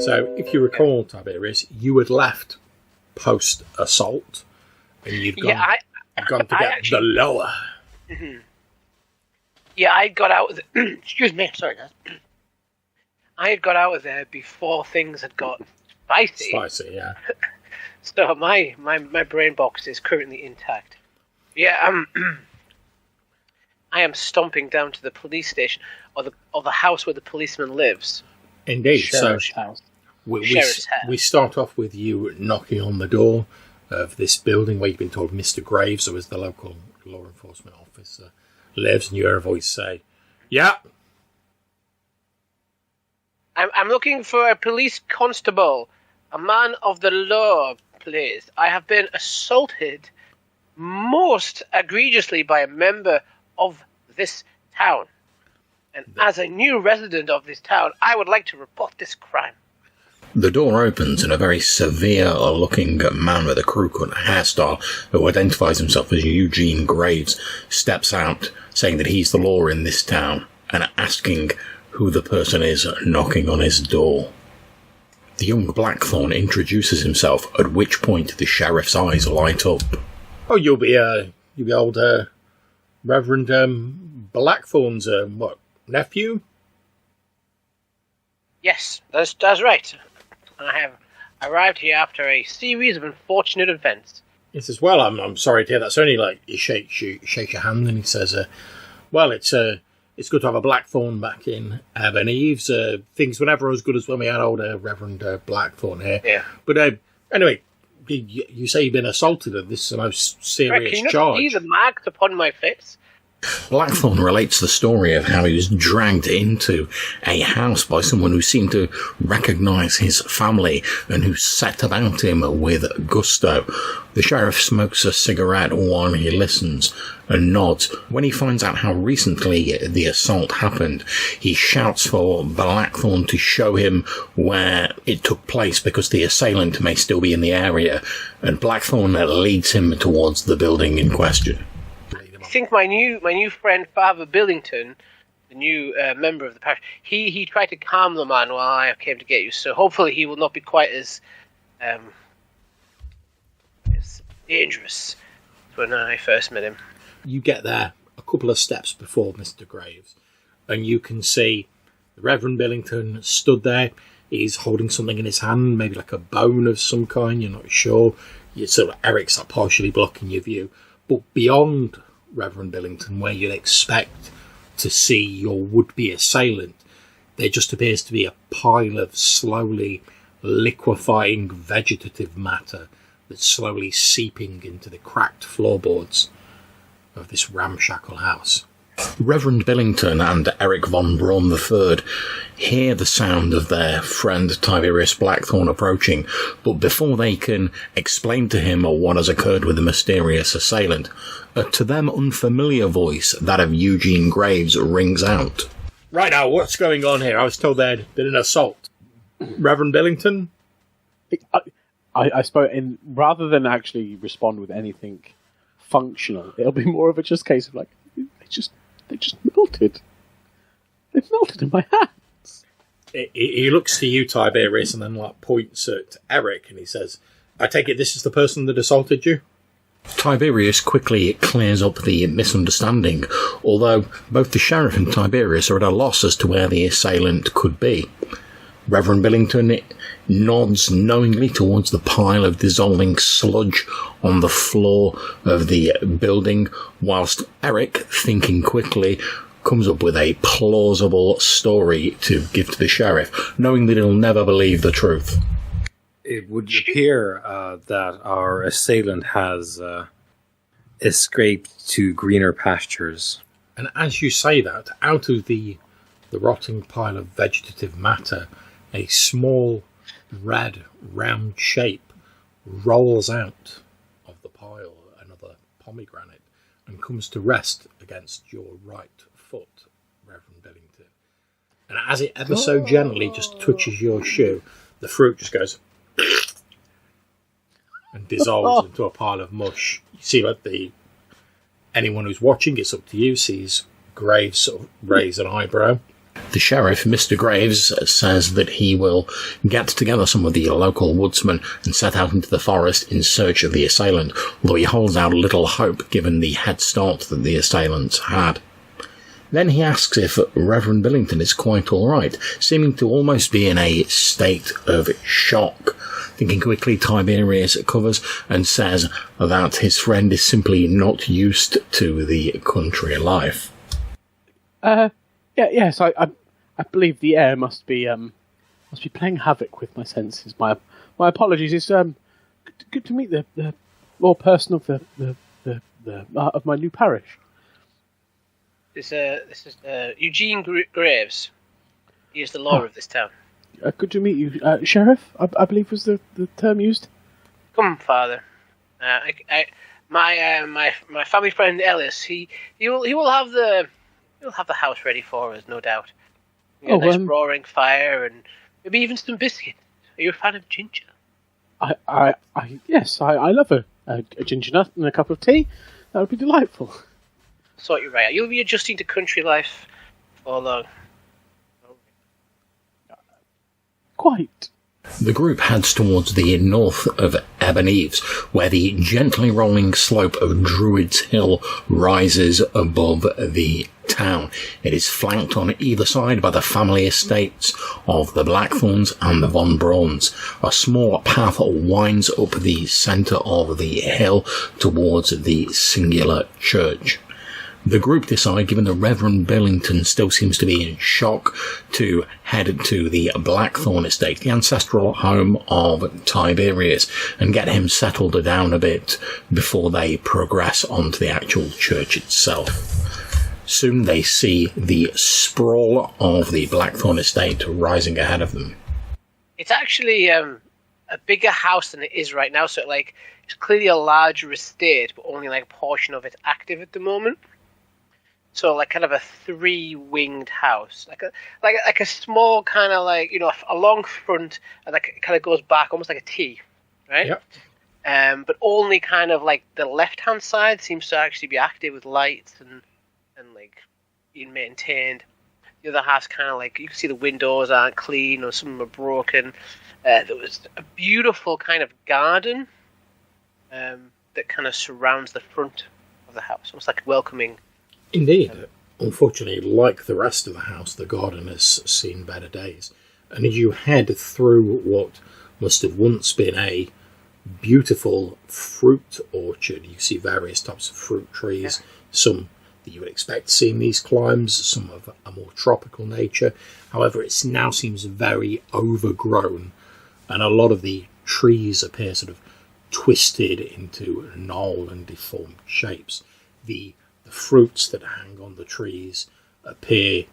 So, if you recall, Tiberius, you had left post-assault, and you'd gone to get the lower. Mm-hmm. Yeah, I got out of the... Excuse me, sorry guys. I had got out of there before things had got spicy. Spicy, yeah. So my brain box is currently intact. Yeah, I am stomping down to the police station, or the house where the policeman lives. Indeed. Sheriff's house. We start off with you knocking on the door of this building where you've been told Mr. Graves, who is the local law enforcement officer, lives, and you hear a voice say, "Yeah." I'm looking for a police constable, a man of the law, please. I have been assaulted most egregiously by a member of this town. And as a new resident of this town, I would like to report this crime. The door opens and a very severe-looking man with a crew-cut hairstyle, who identifies himself as Eugene Graves, steps out, saying that he's the law in this town, and asking who the person is knocking on his door. The young Blackthorn introduces himself, at which point the sheriff's eyes light up. "Oh, you'll be old Reverend Blackthorn's nephew?" Yes, that's right. I have arrived here after a series of unfortunate events. He says, "Well, I'm sorry to hear that. It's only like he shakes your hand, and he says, well, it's good to have a Blackthorn back in Ebon Eaves. Things were never as good as when we had old Reverend Blackthorn here. Yeah. But anyway, you say you've been assaulted, and this is the most serious Can you charge." see the marks upon my face? Blackthorn relates the story of how he was dragged into a house by someone who seemed to recognise his family and who set about him with gusto. The sheriff smokes a cigarette while he listens and nods. When he finds out how recently the assault happened, he shouts for Blackthorn to show him where it took place because the assailant may still be in the area, and Blackthorn leads him towards the building in question. I think my new friend Father Billington, the new member of the parish, he tried to calm the man while I came to get you. So hopefully he will not be quite as dangerous when I first met him. You get there a couple of steps before Mr. Graves, and you can see the Reverend Billington stood there. He's holding something in his hand, maybe like a bone of some kind. You're not sure. Eric's partially blocking your view, but beyond Reverend Billington, where you'd expect to see your would-be assailant, there just appears to be a pile of slowly liquefying vegetative matter that's slowly seeping into the cracked floorboards of this ramshackle house. Reverend Billington and Eric von Braun III hear the sound of their friend Tiberius Blackthorn approaching, but before they can explain to him what has occurred with the mysterious assailant, a to them unfamiliar voice, that of Eugene Graves, rings out. "Right now, what's going on here? I was told there'd been an assault. Reverend Billington?" I suppose, rather than actually respond with anything functional, it'll be more of a just case of like, they just melted. They melted in my hands. He looks to you, Tiberius, and then points at Eric, and he says, "I take it this is the person that assaulted you?" Tiberius quickly clears up the misunderstanding, although both the sheriff and Tiberius are at a loss as to where the assailant could be. Reverend Billington nods knowingly towards the pile of dissolving sludge on the floor of the building, whilst Eric, thinking quickly, comes up with a plausible story to give to the sheriff, knowing that he'll never believe the truth. It would appear that our assailant has escaped to greener pastures. And as you say that, out of the rotting pile of vegetative matter, a small, red, round shape rolls out of the pile, another pomegranate, and comes to rest against your right foot, Reverend Billington. And as it ever so gently just touches your shoe, the fruit just goes and dissolves into a pile of mush. You see, anyone who's watching, it's up to you, sees Graves sort of raise an eyebrow. The sheriff, Mr. Graves, says that he will get together some of the local woodsmen and set out into the forest in search of the assailant, although he holds out little hope given the head start that the assailants had. Then he asks if Reverend Billington is quite all right, seeming to almost be in a state of shock. Thinking quickly, Tiberius covers and says that his friend is simply not used to the country life. Yes, I believe the air must be playing havoc with my senses. My apologies. It's good to meet the law person of of my new parish. This is Eugene Graves. He is the lawyer of this town. Good to meet you, Sheriff. I believe was the term used. Come, Father. My family friend Ellis. He will have the house ready for us, no doubt. A nice roaring fire and maybe even some biscuits. Are you a fan of ginger? Yes, I love a ginger nut and a cup of tea. That would be delightful. Sort you right. You'll be adjusting to country life for long. Quite. The group heads towards the north of Ebon Eaves, where the gently rolling slope of Druid's Hill rises above the town. It is flanked on either side by the family estates of the Blackthorns and the Von Brauns. A small path winds up the centre of the hill towards the singular church. The group decide, given that Reverend Billington still seems to be in shock, to head to the Blackthorn estate, the ancestral home of Tiberius, and get him settled down a bit before they progress onto the actual church itself. Soon they see the sprawl of the Blackthorn estate rising ahead of them. It's actually a bigger house than it is right now, so it's clearly a larger estate, but only a portion of it's active at the moment. So kind of a 3-winged house, like a small kind of a long front, and it kind of goes back almost like a T, right? Yep. But only kind of the left hand side seems to actually be active with lights and being maintained. The other half's kind of you can see the windows aren't clean or some of them are broken. There was a beautiful kind of garden that kind of surrounds the front of the house, almost like welcoming. Indeed. Unfortunately, like the rest of the house, the garden has seen better days. And as you head through what must have once been a beautiful fruit orchard, you see various types of fruit trees, some that you would expect to see in these climes, some of a more tropical nature. However, it now seems very overgrown, and a lot of the trees appear sort of twisted into gnarled and deformed shapes. The fruits that hang on the trees appear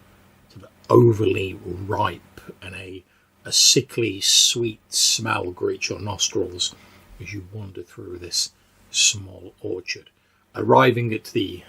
sort of overly ripe, and a sickly sweet smell greets your nostrils as you wander through this small orchard, arriving at the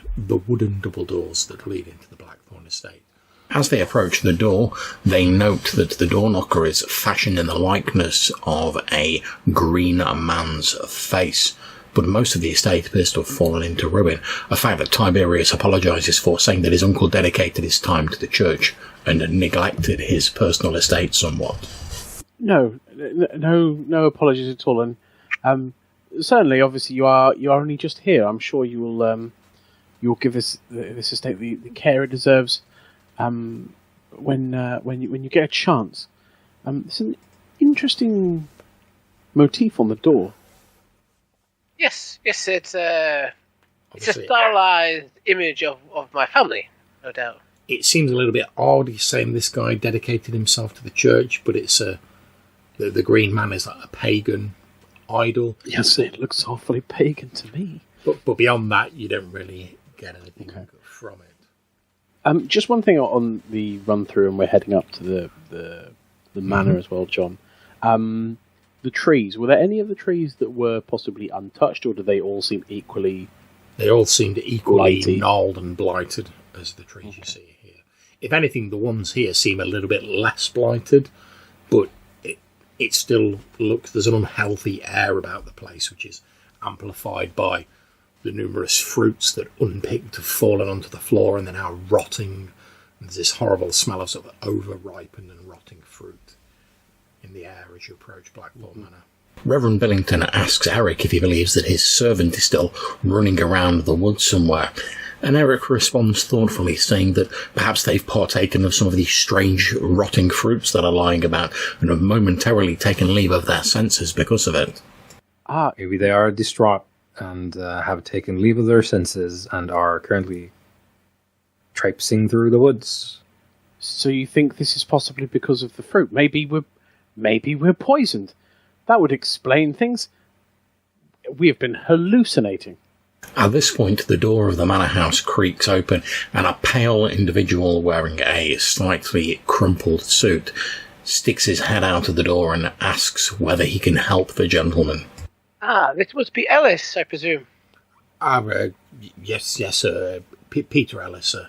wooden double doors that lead into the Blackthorn estate. As they approach the door, they note that the door knocker is fashioned in the likeness of a green man's face, but most of the estate appears to have fallen into ruin, a fact that Tiberius apologises for, saying that his uncle dedicated his time to the church and neglected his personal estate somewhat. No apologies at all, and certainly, obviously, you are only just here. I'm sure you will give this estate the care it deserves when you get a chance. There's an interesting motif on the door. Yes, it's a stylized image of my family, no doubt. It seems a little bit odd. He's saying this guy dedicated himself to the church, but it's the green man is like a pagan idol. Yes, it looks awfully pagan to me. But beyond that, you don't really get anything from it. Just one thing on the run through, and we're heading up to the manor as well, John. The trees, were there any of the trees that were possibly untouched, or did they all seem equally... They all seemed equally blighty? gnarled and blighted as the trees you see here. If anything, the ones here seem a little bit less blighted, but it still looks... There's an unhealthy air about the place, which is amplified by the numerous fruits that, unpicked, have fallen onto the floor and they're now rotting And there's this horrible smell of sort of over-ripened and rotting fruit in the air as you approach Blackthorn Manor. Reverend Billington asks Eric if he believes that his servant is still running around the woods somewhere, and Eric responds thoughtfully, saying that perhaps they've partaken of some of these strange rotting fruits that are lying about and have momentarily taken leave of their senses because of it. Maybe they are distraught and have taken leave of their senses and are currently traipsing through the woods. So you think this is possibly because of the fruit? Maybe we're poisoned. That would explain things. We have been hallucinating. At this point, the door of the manor house creaks open, and a pale individual wearing a slightly crumpled suit sticks his head out of the door and asks whether he can help the gentleman. This must be Ellis, I presume. Yes, sir. Peter Ellis, sir.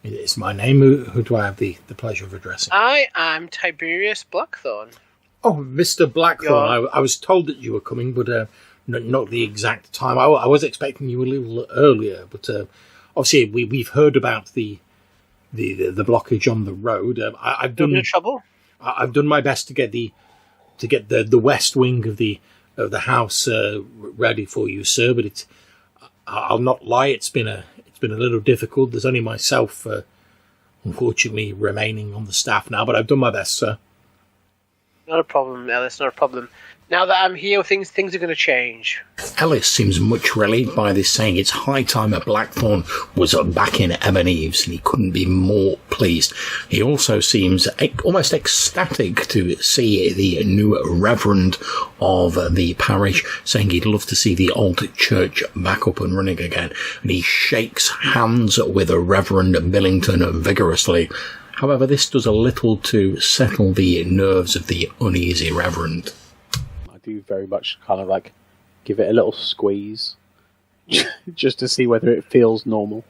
It's my name. Who do I have the pleasure of addressing? I am Tiberius Blackthorn. Oh, Mr. Blackthorn, I was told that you were coming, but not the exact time. I was expecting you a little earlier, but obviously we've heard about the blockage on the road. I've done no trouble. I've done my best to get the west wing of the house ready for you, sir. But I'll not lie, it's been a little difficult. There's only myself, unfortunately, remaining on the staff now. But I've done my best, sir. Not a problem, Ellis, not a problem. Now that I'm here, things are going to change. Ellis seems much relieved by this, saying it's high time that Blackthorn was back in Ebon Eaves, and he couldn't be more pleased. He also seems almost ecstatic to see the new reverend of the parish, saying he'd love to see the old church back up and running again. And he shakes hands with Reverend Billington vigorously. However, this does a little to settle the nerves of the uneasy reverend. I do very much kind of like give it a little squeeze just to see whether it feels normal.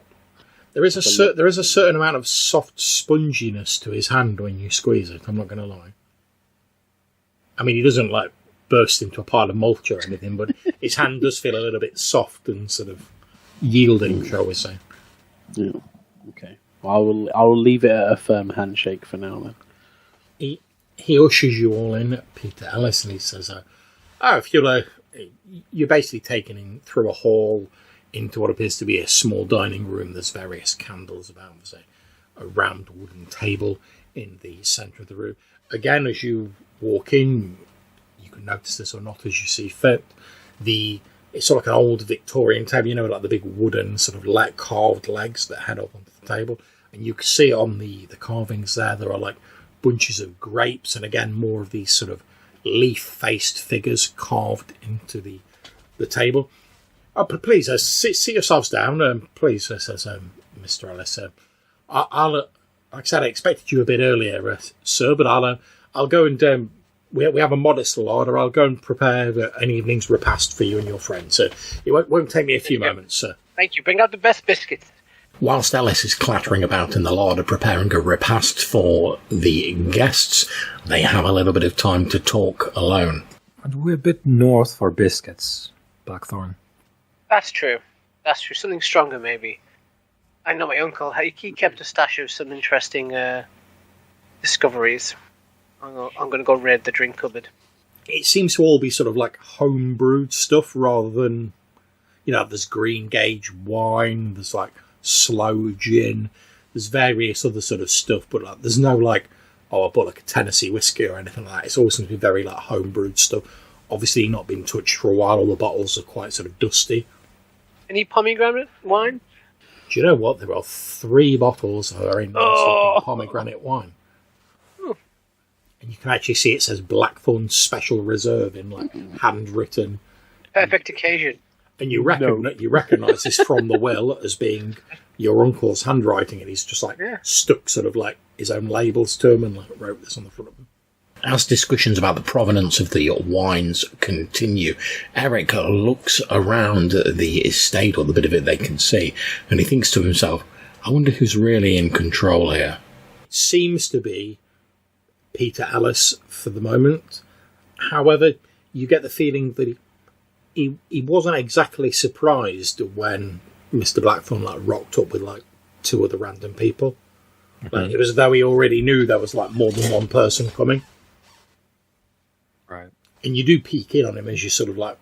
There is a certain amount of soft sponginess to his hand when you squeeze it, I'm not going to lie. I mean, he doesn't like burst into a pile of mulch or anything, but his hand does feel a little bit soft and sort of yielding, shall we say. Yeah. Okay. Well, I will leave it at a firm handshake for now then. He ushers you all in, Peter Ellis, and he says, if you're basically taken in through a hall into what appears to be a small dining room. There's various candles about. There's a round wooden table in the centre of the room. Again, as you walk in, you can notice this or not as you see fit. It's sort of like an old Victorian table, like the big wooden sort of carved legs that head up onto the table. And you can see on the carvings there are like bunches of grapes, and again, more of these sort of leaf-faced figures carved into the table. But please, sit yourselves down. Please, says Mr. Ellis. I'll like I said, I expected you a bit earlier, sir, but I'll go and... We have a modest larder. I'll go and prepare an evening's repast for you and your friends. It won't take me a few moments, sir. Thank you. Bring out the best biscuits. Whilst Ellis is clattering about in the larder preparing a repast for the guests, they have a little bit of time to talk alone. And we're a bit north for biscuits, Blackthorn. That's true. Something stronger, maybe. I know my uncle. He kept a stash of some interesting discoveries. I'm going to go raid the drink cupboard. It seems to all be sort of like home-brewed stuff rather than, there's green gauge wine, there's like slow gin, there's various other sort of stuff, but there's no I bought like a Tennessee whiskey or anything like that. It's all seems to be very like home-brewed stuff. Obviously not been touched for a while, all the bottles are quite sort of dusty. Any pomegranate wine? Do you know what? There are 3 bottles of very nice pomegranate wine. And you can actually see it says Blackthorn Special Reserve in handwritten. Perfect occasion. And you recognise this from the will as being your uncle's handwriting, and he's just stuck sort of like his own labels to him and wrote this on the front of them. As discussions about the provenance of the wines continue, Eric looks around the estate, or the bit of it they can see, and he thinks to himself, I wonder who's really in control here. Seems to be Peter Ellis for the moment. However, you get the feeling that he wasn't exactly surprised when Mr. Blackthorn rocked up with 2 other random people. Like, it was as though he already knew there was like more than one person coming. Right. And you do peek in on him as you're sort of like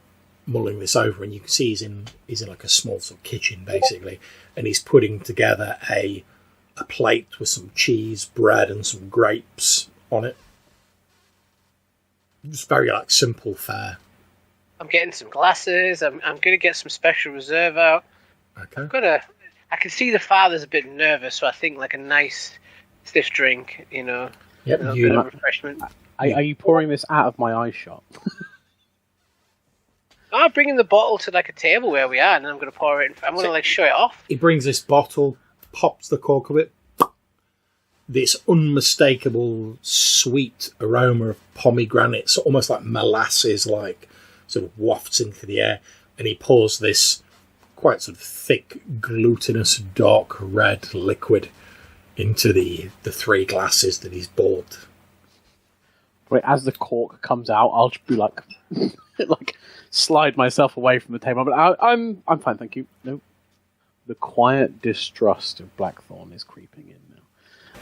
mulling this over, and you can see he's in like a small sort of kitchen basically, and he's putting together a plate with some cheese, bread, and some grapes on it. Just very like simple fare. I'm getting some glasses. I'm gonna get some special reserve out. Okay. I can see the father's a bit nervous, so I think like a nice stiff drink, you know. Yep. A little bit of refreshment. Are you pouring this out of my eye shot? I'm bringing the bottle to like a table where we are, and then I'm going to pour it in. I'm going to like show it off. He brings this bottle, pops the cork of it. This unmistakable sweet aroma of pomegranate, so almost like molasses, like sort of wafts into the air, and he pours this quite sort of thick, glutinous, dark red liquid into the 3 glasses that he's bought. Wait, as the cork comes out, I'll just be like, like slide myself away from the table. But I'm fine, thank you. No, the quiet distrust of Blackthorn is creeping in now.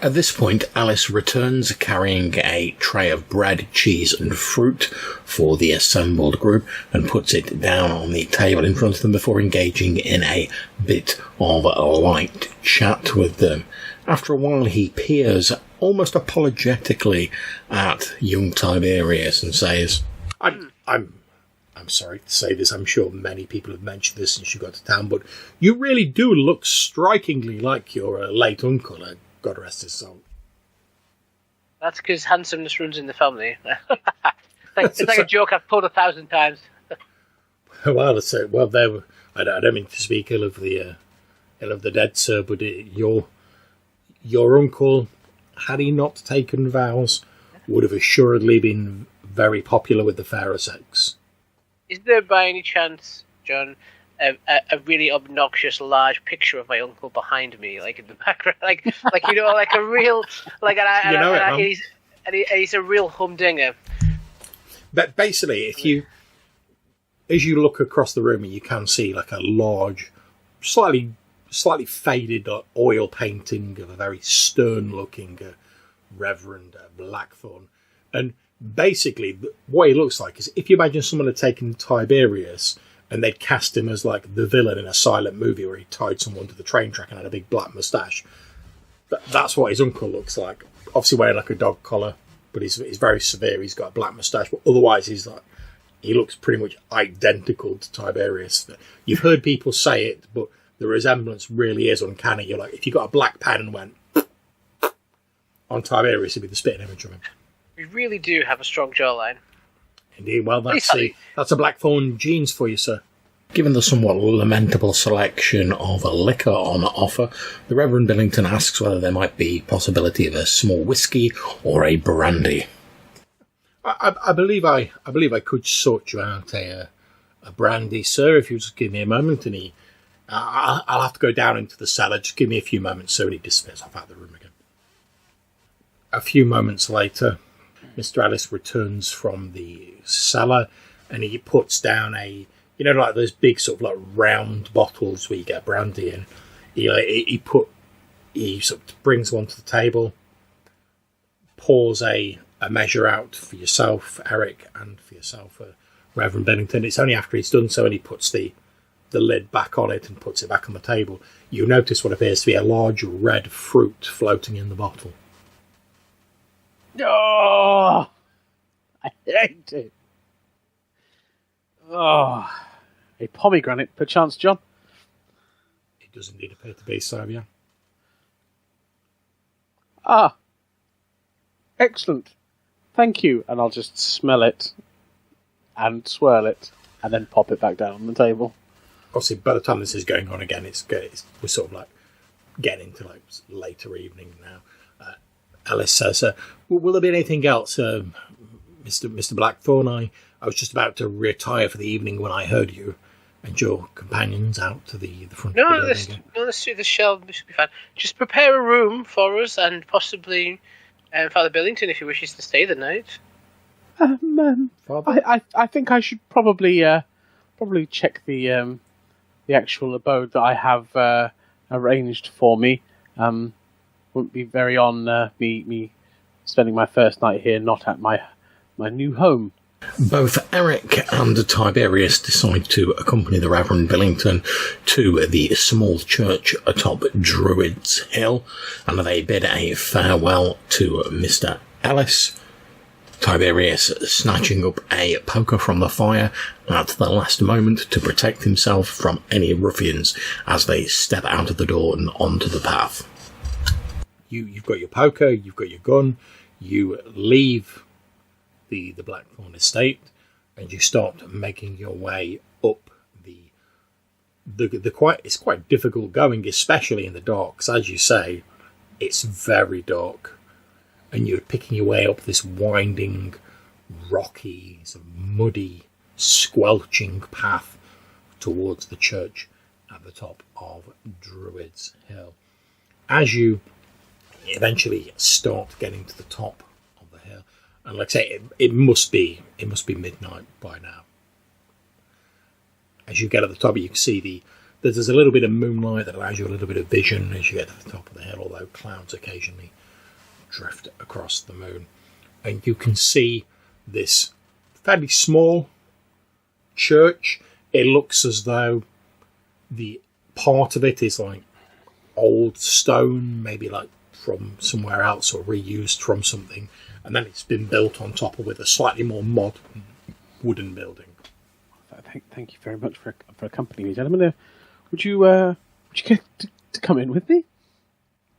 At this point, Alice returns carrying a tray of bread, cheese and fruit for the assembled group and puts it down on the table in front of them before engaging in a bit of a light chat with them. After a while, he peers almost apologetically at young Tiberius and says, I'm sorry to say this, I'm sure many people have mentioned this since you got to town, but you really do look strikingly like your late uncle, God rest his soul. That's because handsomeness runs in the family. It's like a joke I've pulled 1,000 times. Well, I don't mean to speak ill of the dead, sir, but your uncle, had he not taken vows, would have assuredly been very popular with the fairer sex. Is there by any chance, John, a really obnoxious large picture of my uncle behind me, like in the background, like you know, like a real, like, he's a real humdinger. But basically, as you look across the room, you can see like a large, slightly faded oil painting of a very stern-looking Reverend Blackthorn, and basically what he looks like is if you imagine someone had taken Tiberius and they'd cast him as like the villain in a silent movie where he tied someone to the train track and had a big black moustache. That's what his uncle looks like. Obviously wearing like a dog collar, but he's very severe. He's got a black moustache, but otherwise he looks pretty much identical to Tiberius. You've heard people say it, but the resemblance really is uncanny. You're like, if you got a black pen and went on Tiberius, it'd be the spitting image of him. We really do have a strong jawline. Indeed, well, that's a Blackthorn genes for you, sir. Given the somewhat lamentable selection of liquor on offer, the Reverend Billington asks whether there might be possibility of a small whiskey or a brandy. I believe I could sort you out a brandy, sir, if you just give me a moment. And I'll have to go down into the cellar. Just give me a few moments, sir, and he disappears off out of the room again. A few moments later, Mr. Ellis returns from the cellar and he puts down like those big sort of like round bottles where you get brandy in. He sort of brings one to the table, pours a measure out for yourself, Eric, and for yourself, Reverend Bennington. It's only after he's done so and he puts the lid back on it and puts it back on the table, you notice what appears to be a large red fruit floating in the bottle. Oh, I hate it. Oh, a pomegranate, perchance, John? It does indeed appear to be so, yeah. Ah, excellent. Thank you. And I'll just smell it and swirl it and then pop it back down on the table. Obviously, by the time this is going on again, we're sort of like getting into like later evening now. Alice says, will there be anything else, Mr. Blackthorn? I was just about to retire for the evening when I heard you and your companions out to the front of the building. The shell should be fine. Just prepare a room for us and possibly Father Billington if he wishes to stay the night. Father? I think I should probably check the actual abode that I have arranged for me. wouldn't be very on me spending my first night here, not at my new home. Both Eric and Tiberius decide to accompany the Reverend Billington to the small church atop Druids Hill, and they bid a farewell to Mr. Ellis, Tiberius snatching up a poker from the fire at the last moment to protect himself from any ruffians as they step out of the door and onto the path. You've got your poker, you've got your gun, you leave the Blackthorn estate, and you start making your way up it's quite difficult going, especially in the dark, 'cause as you say, it's very dark, and you're picking your way up this winding, rocky, sort of muddy, squelching path towards the church at the top of Druids Hill. As you eventually start getting to the top of the hill, and like I say, it must be midnight by now. As you get at the top, you can see there's a little bit of moonlight that allows you a little bit of vision as you get to the top of the hill, although clouds occasionally drift across the moon. And you can see this fairly small church. It looks as though the part of it is like old stone, maybe like from somewhere else or reused from something, and then it's been built on top of with a slightly more modern wooden building. Thank you very much for accompanying me, gentlemen. Would you care to come in with me?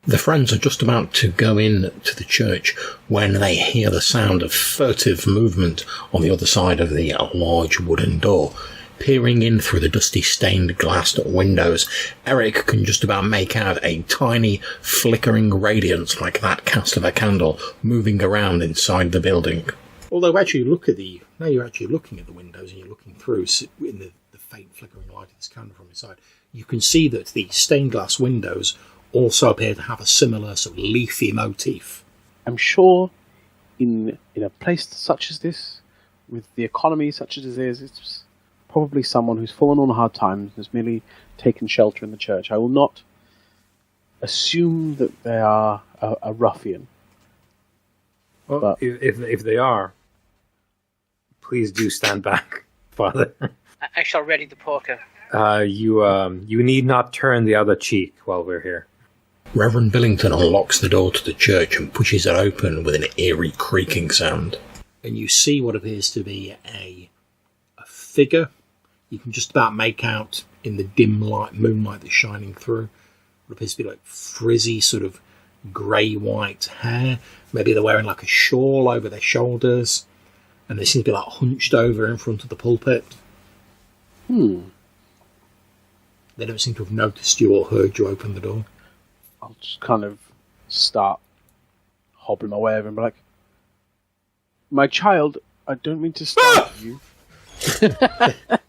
The friends are just about to go in to the church when they hear the sound of furtive movement on the other side of the large wooden door. Peering in through the dusty stained glass windows, Eric can just about make out a tiny flickering radiance like that cast of a candle moving around inside the building. Although actually now you're actually looking at the windows and you're looking through in the faint flickering light of this candle from inside, you can see that the stained glass windows also appear to have a similar sort of leafy motif. I'm sure in a place such as this, with the economy such as it is, it's probably someone who's fallen on hard times and has merely taken shelter in the church. I will not assume that they are a ruffian. Well, But if they are, please do stand back, Father. I shall ready the poker. You need not turn the other cheek while we're here. Reverend Billington unlocks the door to the church and pushes it open with an eerie creaking sound. And you see what appears to be a figure. You can just about make out in the dim moonlight that's shining through what appears to be like frizzy sort of grey-white hair. Maybe they're wearing like a shawl over their shoulders, and they seem to be like hunched over in front of the pulpit. They don't seem to have noticed you or heard you open the door. I'll just kind of start hobbling my way over and be like, "My child, I don't mean to startle you."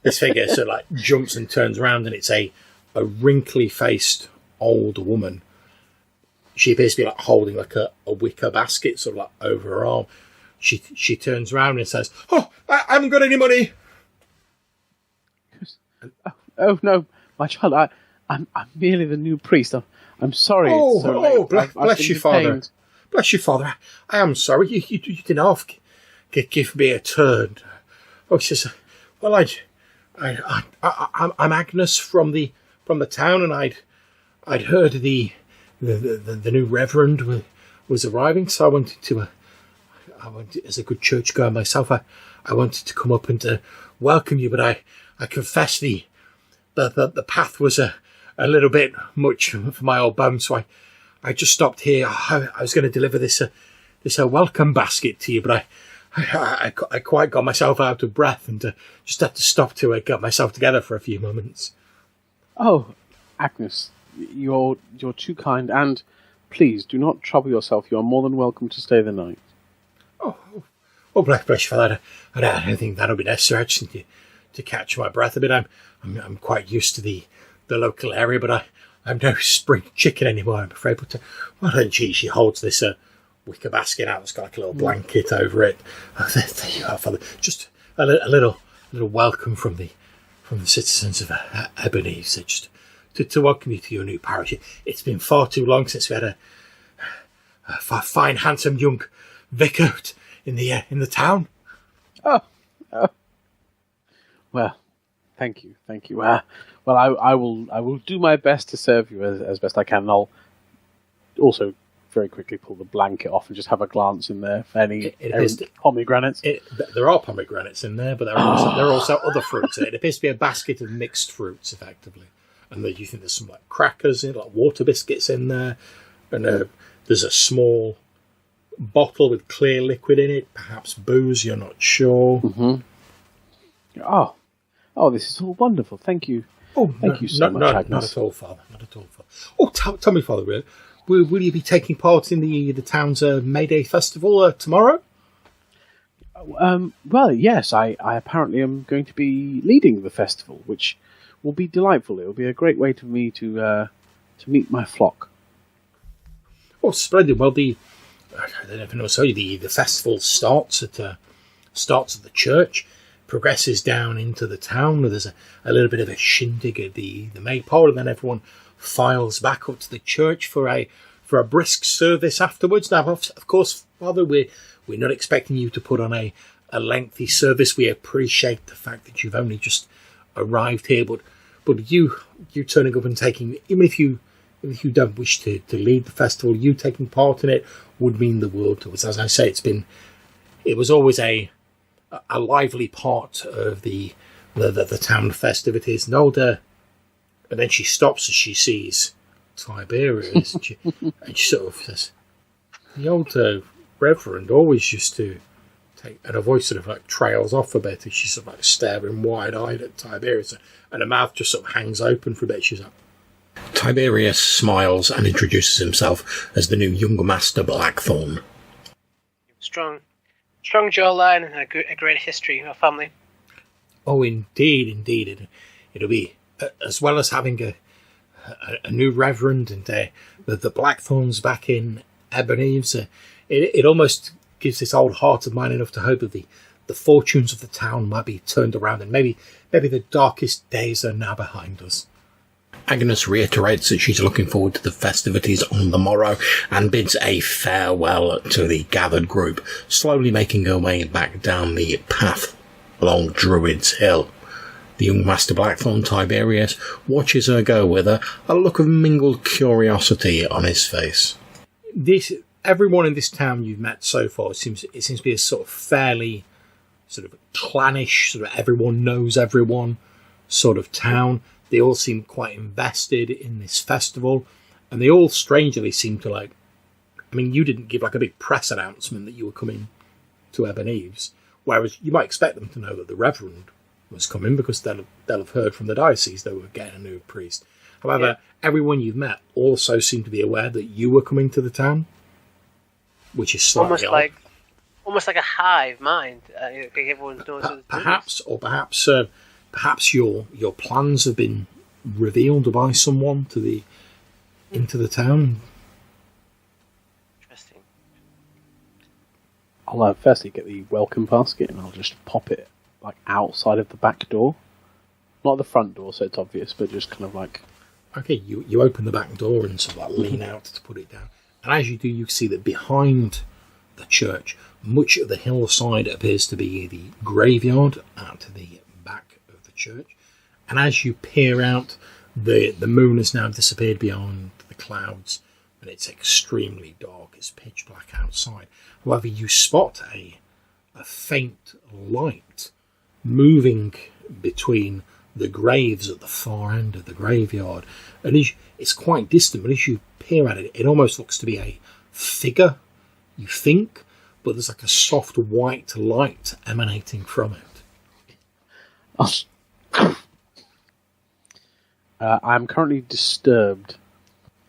This figure sort of like jumps and turns around, and it's a wrinkly-faced old woman. She appears to be like holding like a wicker basket, sort of like over her arm. She turns around and says, "Oh, I haven't got any money." Oh no, my child, I'm merely the new priest. I'm sorry. It's so late. I've bless been you, Father. detained. Bless you, Father. I am sorry. You didn't half give me a turn. Oh, she says, "Well, I'm Agnes from the town, and I'd heard the new Reverend was arriving, so I wanted as a good churchgoer myself, I wanted to come up and welcome you, but I confess the path was a little bit much for my old bones, so I just stopped here. I was going to deliver this welcome basket to you, but I quite got myself out of breath and just had to stop to get myself together for a few moments." Oh, Agnes, you're too kind, and please do not trouble yourself. You are more than welcome to stay the night. Oh, bless you for that. I don't think that'll be necessary. I just need to catch my breath a bit. I'm quite used to the local area, but I'm no spring chicken anymore, I'm afraid. But well, then she holds this wicker basket out. It's got like a little blanket over it. Oh, there you are, Father. Just a little welcome from the citizens of Ebon Eaves, just to welcome you to your new parish. It's been far too long since we had fine, handsome young vicar in the town. Oh. Well, thank you. Well, I will do my best to serve you as best I can. And I'll also very quickly pull the blanket off and just have a glance in there for any pomegranates. There are pomegranates in there, but there are also other fruits. It appears to be a basket of mixed fruits, effectively. And you think there's some like crackers in, like water biscuits in there, and there's a small bottle with clear liquid in it, perhaps booze. You're not sure. Mm-hmm. Oh, this is all wonderful. Thank you. Thank you so much, Agnes. Not at all, Father. Not at all, Father. Oh, tell me, Father, really. Will you be taking part in the town's May Day festival tomorrow? Well, yes. I apparently am going to be leading the festival, which will be delightful. It will be a great way for me to meet my flock. Oh, splendid. Well, I don't know if I know, so the festival starts at the church, progresses down into the town. There's a little bit of a shindig at the maypole, and then everyone files back up to the church for a brisk service afterwards. Now, of course, Father, we're not expecting you to put on a lengthy service. We appreciate the fact that you've only just arrived here, but you turning up and taking, even if you don't wish to lead the festival, you taking part in it would mean the world to us. As I say, it was always a lively part of the town festivities. And then she stops as she sees Tiberius, and she sort of says, "The old Reverend always used to take," and her voice sort of like trails off a bit as she's sort of like staring wide-eyed at Tiberius, and her mouth just sort of hangs open for a bit. She's like, Tiberius smiles and introduces himself as the new young master Blackthorn. Strong jawline and a great history of family. "Oh, indeed. It'll be, as well as having a new reverend and the Blackthorns back in Ebon Eaves, it almost gives this old heart of mine enough to hope that the fortunes of the town might be turned around, and maybe the darkest days are now behind us." Agnes reiterates that she's looking forward to the festivities on the morrow and bids a farewell to the gathered group, slowly making her way back down the path along Druid's Hill. The young Master Blackthorn, Tiberius, watches her go with a look of mingled curiosity on his face. Everyone in this town you've met so far, it seems to be a sort of fairly sort of clannish, sort of everyone knows everyone sort of town. They all seem quite invested in this festival, and they all strangely seem to like. I mean, you didn't give like a big press announcement that you were coming to Ebon Eaves, whereas you might expect them to know that the Reverend was coming because they'll have heard from the diocese they were getting a new priest. However, everyone you've met also seemed to be aware that you were coming to the town, which is slightly odd. Almost like a hive mind. Everyone knows. Perhaps your plans have been revealed by someone into the town. Interesting. I'll firstly get the welcome basket and I'll just pop it like outside of the back door, not the front door, so it's obvious, but just kind of like. Okay, you open the back door and sort of like lean out to put it down, and as you do, you see that behind the church, much of the hillside appears to be the graveyard out to the back of the church, and as you peer out, the moon has now disappeared behind the clouds, and it's extremely dark. It's pitch black outside. However, you spot a faint light moving between the graves at the far end of the graveyard, and it's quite distant, but as you peer at it, it almost looks to be a figure, you think, but there's like a soft white light emanating from it. I'm currently disturbed.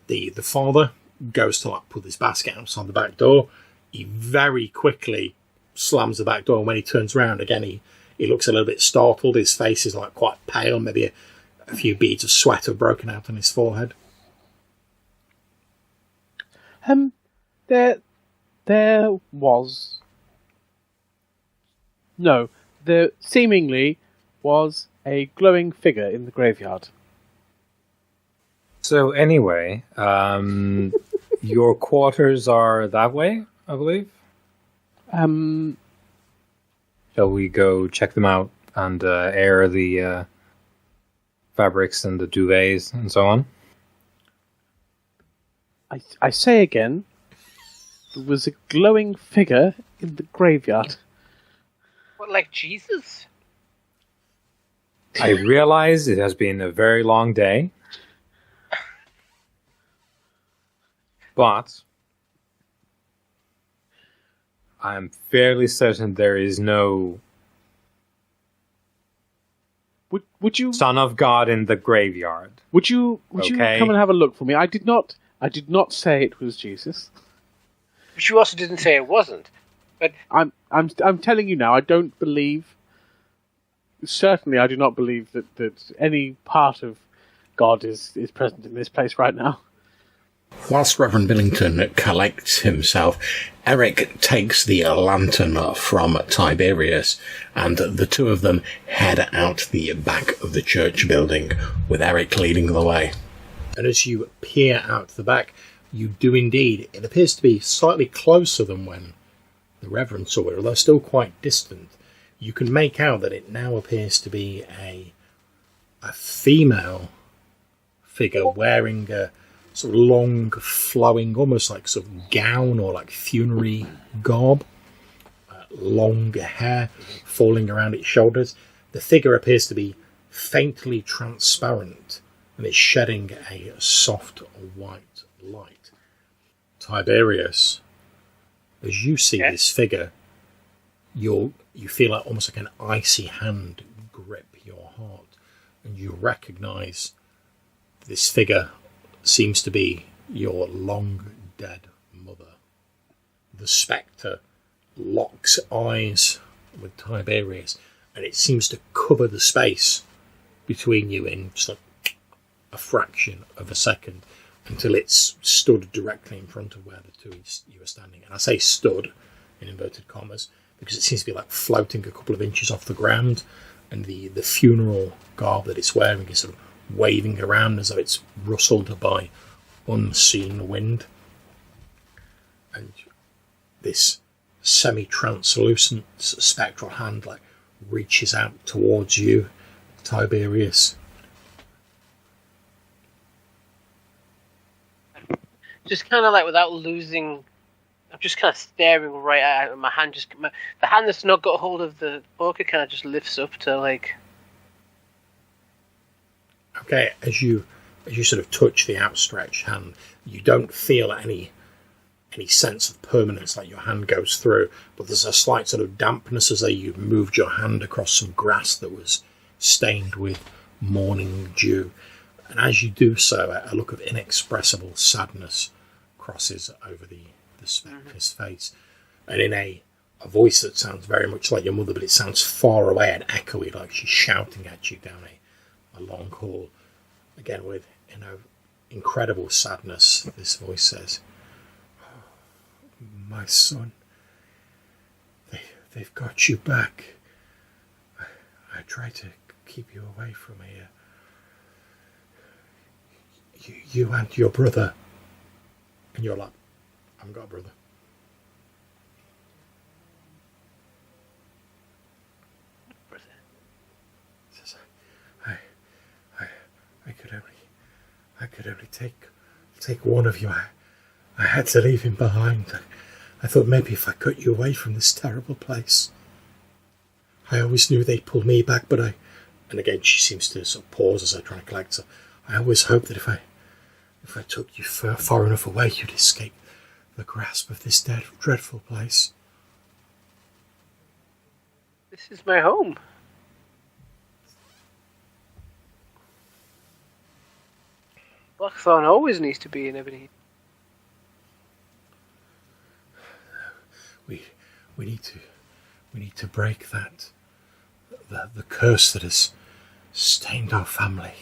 The father goes to like put this basket outside the back door. He very quickly slams the back door, and when he turns around again, he looks a little bit startled. His face is like quite pale. Maybe a few beads of sweat have broken out on his forehead. There seemingly was a glowing figure in the graveyard. So anyway, Your quarters are that way, I believe. Shall we go check them out and air the fabrics and the duvets and so on? I say again, there was a glowing figure in the graveyard. What, like Jesus? I realize it has been a very long day, but I'm fairly certain there is no Would you Son of God in the graveyard. Would you Okay. come and have a look for me? I did not say it was Jesus. But you also didn't say it wasn't. But I'm telling you now, I don't believe. Certainly, I do not believe that any part of God is present in this place right now. Whilst Reverend Billington collects himself, Eric takes the lantern from Tiberius, and the two of them head out the back of the church building, with Eric leading the way. And as you peer out the back, you do indeed. It appears to be slightly closer than when the Reverend saw it, although still quite distant. You can make out that it now appears to be a female figure wearing a sort of long, flowing, almost like sort of gown or like funerary garb. Long hair falling around its shoulders. The figure appears to be faintly transparent and is shedding a soft white light. Tiberius, as you see this figure, you feel like almost like an icy hand grip your heart, and you recognise this figure seems to be your long dead mother. The spectre locks eyes with Tiberius, and it seems to cover the space between you in just like a fraction of a second until it's stood directly in front of where the two of you are standing. And I say stood in inverted commas because it seems to be like floating a couple of inches off the ground, and the funeral garb that it's wearing is sort of waving around as though it's rustled by unseen wind. And this semi-translucent spectral hand like reaches out towards you, Tiberius. just kind of like without losing, I'm just kind of staring right at it. My hand the hand that's not got hold of the poker kind of just lifts up to like. Okay, as you sort of touch the outstretched hand, you don't feel any sense of permanence, like your hand goes through, but there's a slight sort of dampness as though you moved your hand across some grass that was stained with morning dew. And as you do so, a look of inexpressible sadness crosses over the spectre's face. And in a voice that sounds very much like your mother, but it sounds far away and echoey, like she's shouting at you down a long hall. Again, with incredible sadness, this voice says, "Oh, my son, they've got you back. I tried to keep you away from here. You and your brother." And you're like, "I haven't got a brother." He says, I could only take one of you. I had to leave him behind. I thought maybe if I cut you away from this terrible place. I always knew they'd pull me back, but and again she seems to sort of pause as I try to collect. So I always hoped that if I took you far enough away, you'd escape the grasp of this dreadful place. This is my home. Blackthorn always needs to be in Ebony. We need to break that the curse that has stained our family.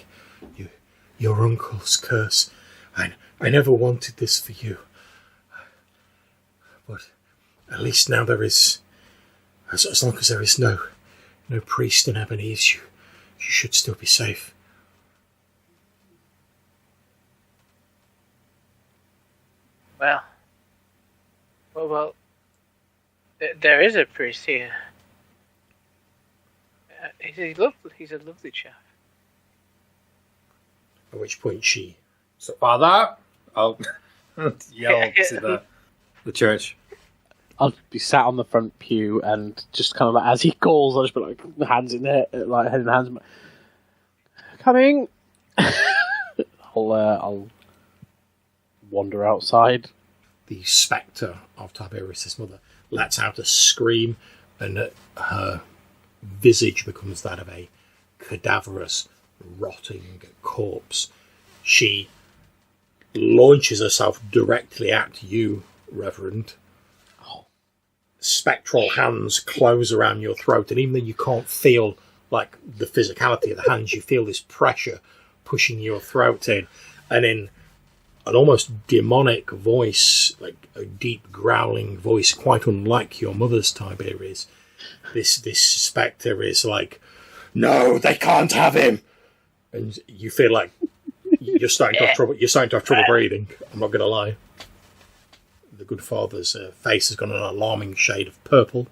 Your uncle's curse. I never wanted this for you, but at least now there is. As long as there is no priest in Ebon Eaves, you should still be safe. Well, there is a priest here. He's a lovely chap. At which point she... So, Father, I'll yell to the church. I'll be sat on the front pew and just kind of like, as he calls, I'll just be like, hands in there, like head in hands. Coming! I'll wander outside. The spectre of Tiberius' mother lets out a scream, and her visage becomes that of a cadaverous, rotting corpse. She launches herself directly at you, Reverend. Spectral hands close around your throat, and even though you can't feel like the physicality of the hands, you feel this pressure pushing your throat in, and in an almost demonic voice, like a deep growling voice, quite unlike your mother's, Tiberius, this spectre is like, "No, they can't have him," and you feel like you're starting to have trouble. You're starting to have trouble breathing. I'm not going to lie. The good father's face has got an alarming shade of purple.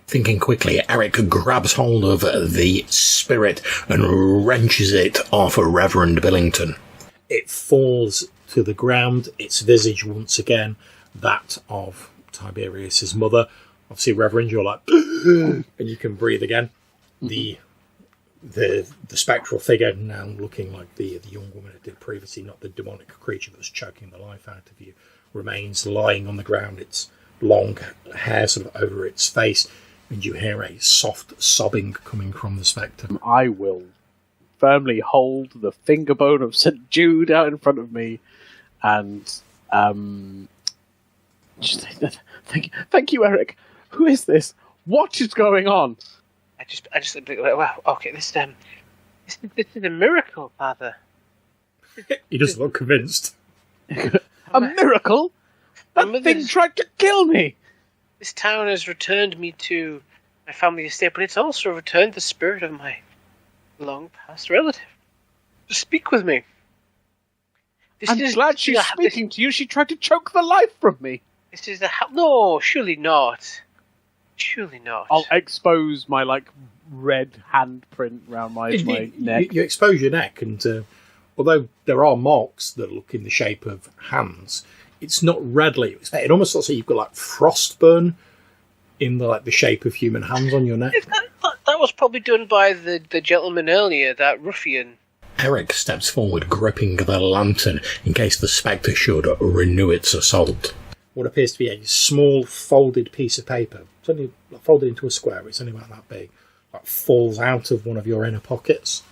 Thinking quickly, Eric grabs hold of the spirit and wrenches it off of Reverend Billington. It falls to the ground, its visage once again, that of Tiberius's mother. Obviously, Reverend, you're like, and you can breathe again. The spectral figure, now looking like the young woman it did previously, not the demonic creature that was choking the life out of you, remains lying on the ground, its long hair sort of over its face, and you hear a soft sobbing coming from the spectre. I will firmly hold the finger bone of St. Jude out in front of me, and just thank you, Eric. Who is this? What is going on? I just wow. Okay, this is a miracle, Father. He doesn't look convinced. A miracle? That thing tried to kill me! This town has returned me to my family estate, but it's also returned the spirit of my long-past relative. Speak with me. I'm glad she's speaking to you. She tried to choke the life from me. This is no, surely not. Surely not. I'll expose my, red handprint round my neck. You expose your neck, and although there are marks that look in the shape of hands, it's not readily. It almost looks like you've got frostburn in the shape of human hands on your neck. That was probably done by the gentleman earlier, that ruffian. Eric steps forward, gripping the lantern in case the spectre should renew its assault. What appears to be a small folded piece of paper. It's only folded into a square. It's only about that big. Falls out of one of your inner pockets.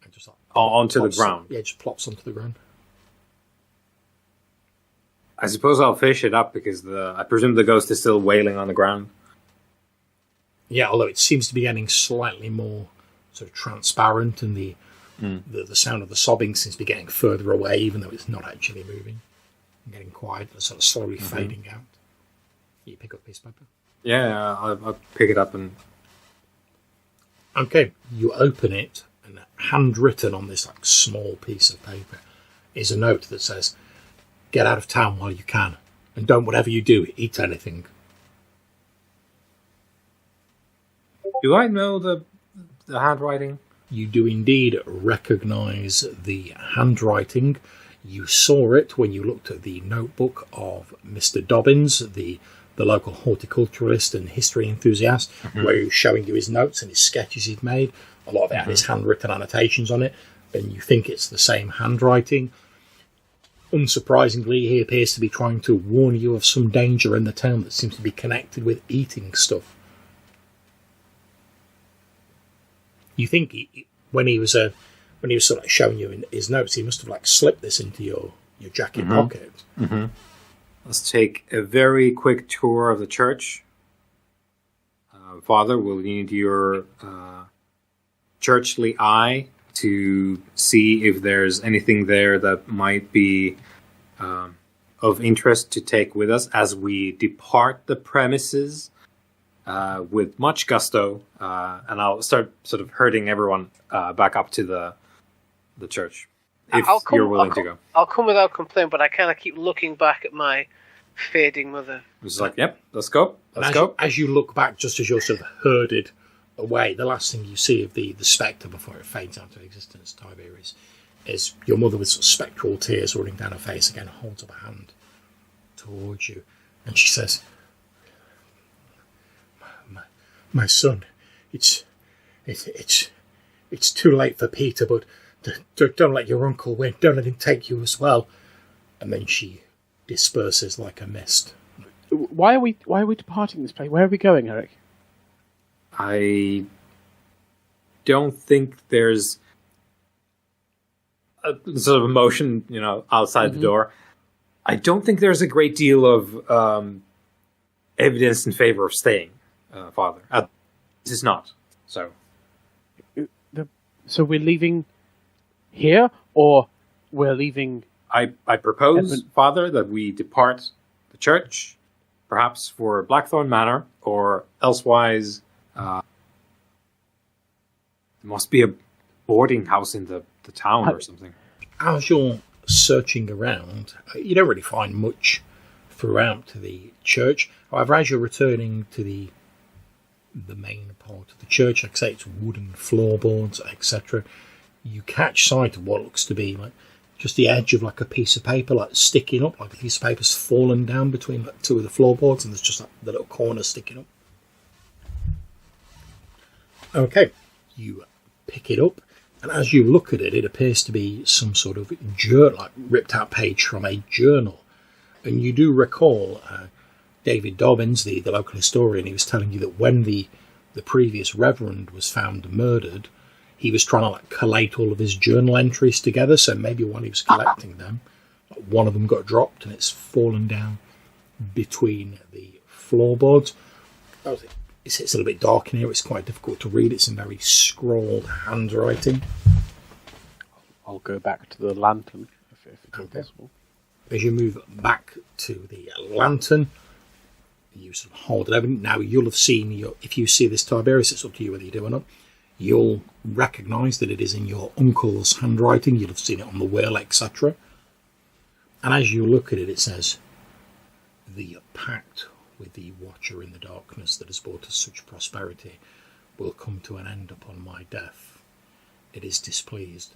And just onto the ground. Yeah, just plops onto the ground. I suppose I'll fish it up because I presume the ghost is still wailing on the ground. Yeah, although it seems to be getting slightly more sort of transparent, and the sound of the sobbing seems to be getting further away, even though it's not actually moving. And getting quiet and sort of slowly fading out. You pick up a piece of paper? Yeah, I'll pick it up and... Okay, you open it, and handwritten on this small piece of paper is a note that says, "Get out of town while you can, and don't, whatever you do, eat anything." Do I know the handwriting? You do indeed recognise the handwriting. You saw it when you looked at the notebook of Mr. Dobbins, the local horticulturalist and history enthusiast, where he was showing you his notes and his sketches he'd made. A lot of it had his handwritten annotations on it, and you think it's the same handwriting. Unsurprisingly, he appears to be trying to warn you of some danger in the town that seems to be connected with eating stuff. You think when he was sort of showing you in his notes, he must have slipped this into your jacket pocket. Mm-hmm. Let's take a very quick tour of the church. Father, we'll need your churchly eye to see if there's anything there that might be of interest to take with us as we depart the premises with much gusto. And I'll start sort of herding everyone back up to the church. if you're willing to go. I'll come without complaint, but I kind of keep looking back at my fading mother. It's like, yep, let's go. As you look back, just as you're sort of herded away, the last thing you see of the spectre before it fades out of existence, Tiberius, is your mother with sort of spectral tears running down her face again, holds up a hand towards you, and she says, my son, it's too late for Peter, but don't let your uncle win. Don't let him take you as well. And then she disperses like a mist. Why are we departing this place? Where are we going, Eric? I don't think there's a sort of emotion, outside the door. I don't think there's a great deal of evidence in favor of staying, Father. This is not. So we're leaving here, or we're leaving... I propose, Father, that we depart the church, perhaps for Blackthorn Manor, or elsewise... there must be a boarding house in the town or something. As you're searching around, you don't really find much throughout the church. However, as you're returning to the main part of the church, like I say, it's wooden floorboards, etc., you catch sight of what looks to be like just the edge of like a piece of paper, like sticking up, like a piece of paper's fallen down between like two of the floorboards, and there's just like the little corner sticking up. Okay, you pick it up, and as you look at it, it appears to be some sort of journal, like ripped out page from a journal. And you do recall David Dobbins, the local historian, he was telling you that when the previous reverend was found murdered, he was trying to like collate all of his journal entries together. So maybe while he was collecting them, one of them got dropped and it's fallen down between the floorboards. It's a little bit dark in here. It's quite difficult to read. It's in very scrawled handwriting. I'll go back to the lantern if it's possible. As you move back to the lantern, you sort of hold it open. Now you'll have seen if you see this Tiberius, it's up to you whether you do or not. You'll recognise that it is in your uncle's handwriting. You'll have seen it on the will, etc. And as you look at it, it says, "The pact with the Watcher in the darkness that has brought us such prosperity will come to an end upon my death. It is displeased,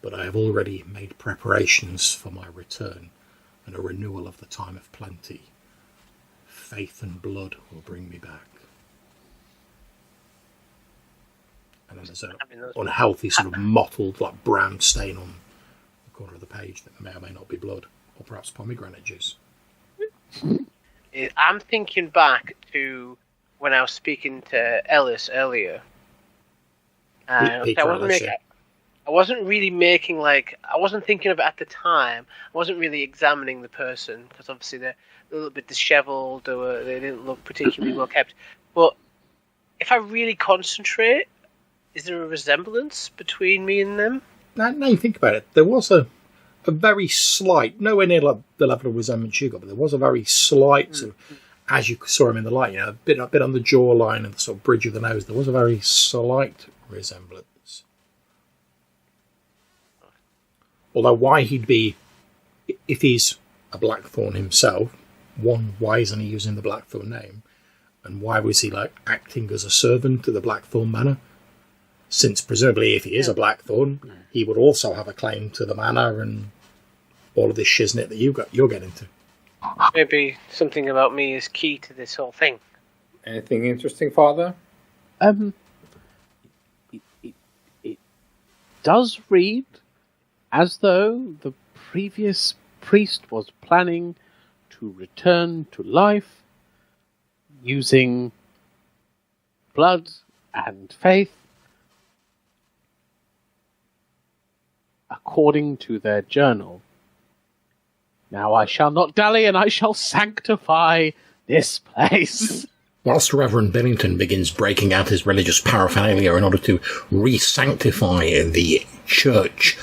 but I have already made preparations for my return and a renewal of the time of plenty. Faith and blood will bring me back." And then there's an unhealthy sort of mottled, like brown stain on the corner of the page that may or may not be blood, or perhaps pomegranate juice. I'm thinking back to when I was speaking to Ellis earlier. I wasn't really making I wasn't thinking of it at the time. I wasn't really examining the person because obviously they're a little bit dishevelled or they didn't look particularly well kept. But if I really concentrate, is there a resemblance between me and them? Now you think about it, there was a very slight, nowhere near the level of resemblance you got, but there was a very slight, sort of, as you saw him in the light, a bit on the jawline and the sort of bridge of the nose, there was a very slight resemblance. Although why he'd be, if he's a Blackthorn himself, one, why isn't he using the Blackthorn name? And why was he acting as a servant to the Blackthorn Manor? Since presumably if he is a Blackthorn, he would also have a claim to the manor and all of this shiznit that you're getting to. Maybe something about me is key to this whole thing. Anything interesting, Father? It does read as though the previous priest was planning to return to life using blood and faith according to their journal. Now I shall not dally, and I shall sanctify this place. Whilst Reverend Billington begins breaking out his religious paraphernalia in order to re-sanctify the church,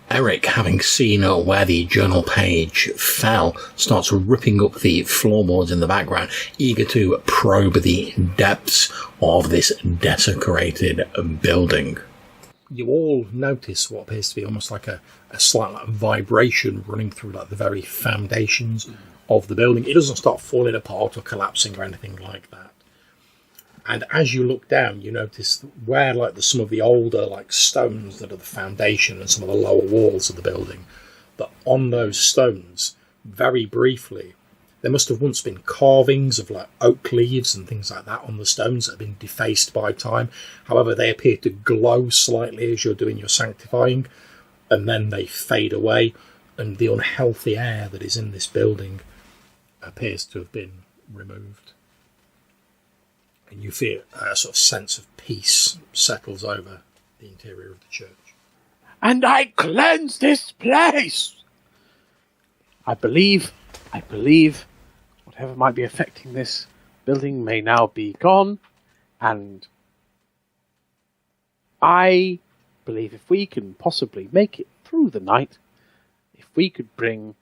Eric, having seen where the journal page fell, starts ripping up the floorboards in the background, eager to probe the depths of this desecrated building. you all notice what appears to be almost like a slight like, vibration running through like the very foundations of the building. It doesn't start falling apart or collapsing or anything like that. And as you look down, you notice where like some of the older like stones that are the foundation and some of the lower walls of the building, that on those stones, very briefly, there must have once been carvings of like oak leaves and things like that on the stones that have been defaced by time. However, they appear to glow slightly as you're doing your sanctifying, and then they fade away, and the unhealthy air that is in this building appears to have been removed. And you feel a sort of sense of peace settles over the interior of the church. And I cleanse this place! I believe whatever might be affecting this building may now be gone, and I believe if we can possibly make it through the night, if we could bring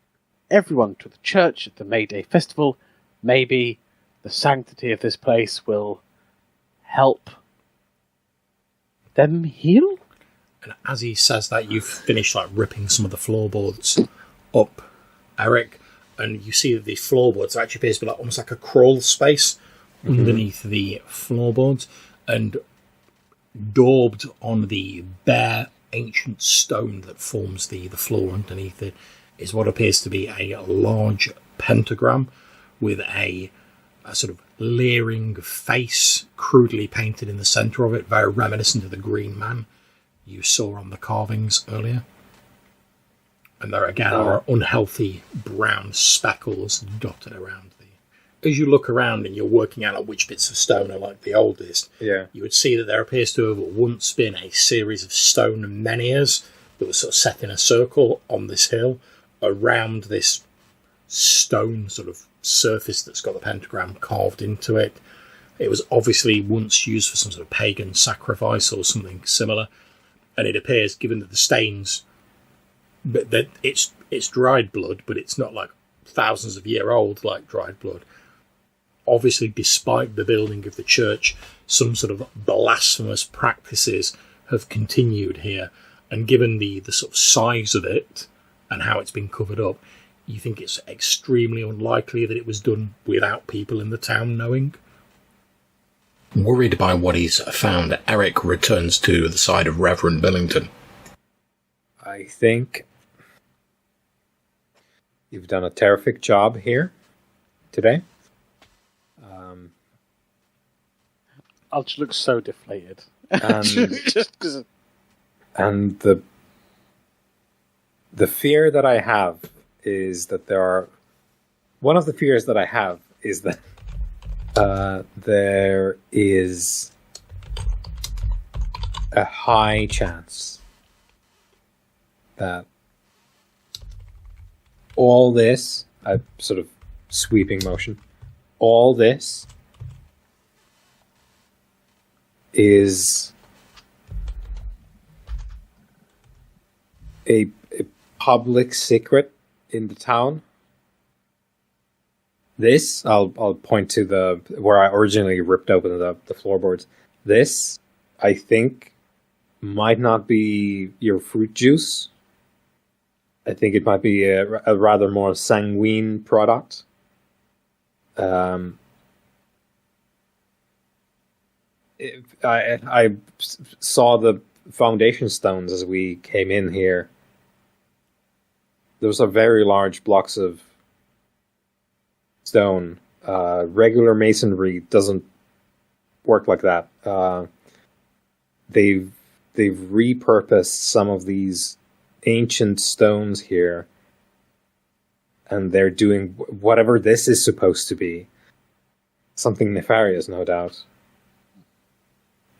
everyone to the church at the May Day festival, maybe the sanctity of this place will help them heal? And as he says that, you've finished like ripping some of the floorboards up, Eric, and you see that the floorboards actually appears to be like almost like a crawl space underneath the floorboards, and daubed on the bare ancient stone that forms the floor underneath it is what appears to be a large pentagram with a sort of leering face crudely painted in the centre of it, very reminiscent of the Green Man you saw on the carvings earlier. And there again are unhealthy brown speckles dotted around the... As you look around and you're working out like, which bits of stone are like the oldest, you would see that there appears to have once been a series of stone menhirs that were sort of set in a circle on this hill around this stone sort of surface that's got the pentagram carved into it. It was obviously once used for some sort of pagan sacrifice or something similar, and it appears, given that the stains, that it's dried blood, but it's not like thousands of year old like dried blood. Obviously, despite the building of the church, some sort of blasphemous practices have continued here, and given the sort of size of it and how it's been covered up, you think it's extremely unlikely that it was done without people in the town knowing. Worried by what he's found, Eric returns to the side of Reverend Billington. I think you've done a terrific job here today. I'll just look so deflated. Just 'cause and the fear that I have is that one of the fears that I have is that there is a high chance that all this, a sort of sweeping motion, all this is a public secret in the town. This, I'll point to where I originally ripped open the floorboards. This, I think, might not be your fruit juice. I think it might be a rather more sanguine product. I saw the foundation stones as we came in here. Those are very large blocks of stone. Regular masonry doesn't work like that. They've repurposed some of these ancient stones here, and they're doing whatever this is supposed to be. Something nefarious, no doubt.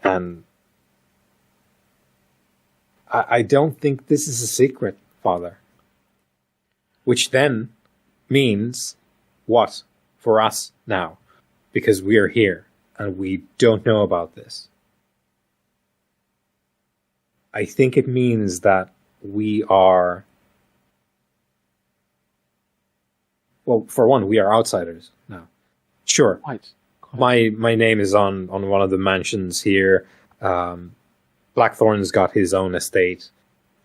And I don't think this is a secret, Father. Which then means what for us now? Because we are here and we don't know about this. I think it means that we are... Well, for one, we are outsiders now. Sure. Right. My name is on one of the mansions here. Blackthorn's got his own estate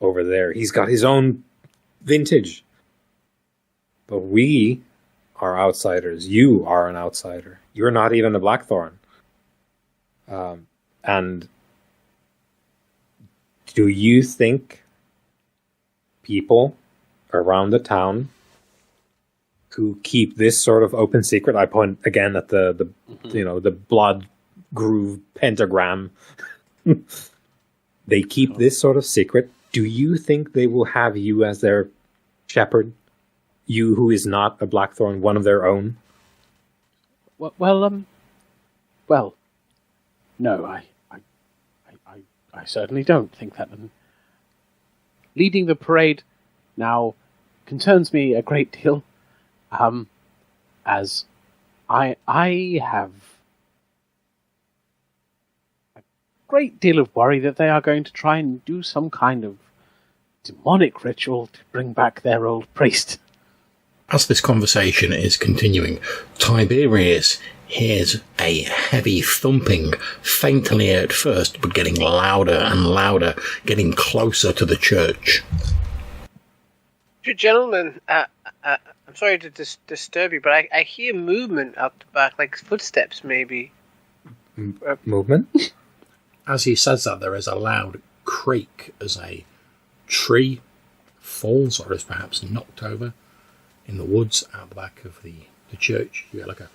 over there. He's got his own vintage. But we are outsiders. You are an outsider. You're not even a Blackthorn. And do you think people around the town who keep this sort of open secret? I point again at the blood groove pentagram. They keep this sort of secret. Do you think they will have you as their shepherd? You who is not a Blackthorn, one of their own? Well, no, I certainly don't think that. And leading the parade now concerns me a great deal, as I have a great deal of worry that they are going to try and do some kind of demonic ritual to bring back their old priest. As this conversation is continuing, Tiberius hears a heavy thumping, faintly at first, but getting louder and louder, getting closer to the church. Gentlemen, I'm sorry to disturb you, but I hear movement out the back, like footsteps, maybe. Movement? As he says that, there is a loud creak as a tree falls or is perhaps knocked over in the woods out the back of the church. You get like a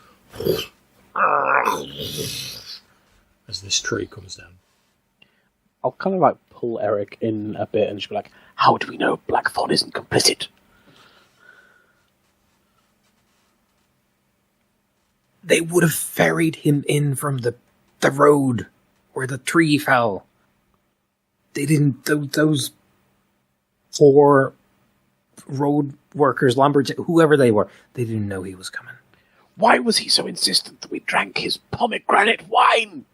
as this tree comes down. I'll kind of like pull Eric in a bit and just be like, how do we know Blackthorn isn't complicit? They would have ferried him in from the road where the tree fell. They didn't. Those 4 road workers, lumberjacks, whoever they were, they didn't know he was coming. Why was he so insistent that we drank his pomegranate wine?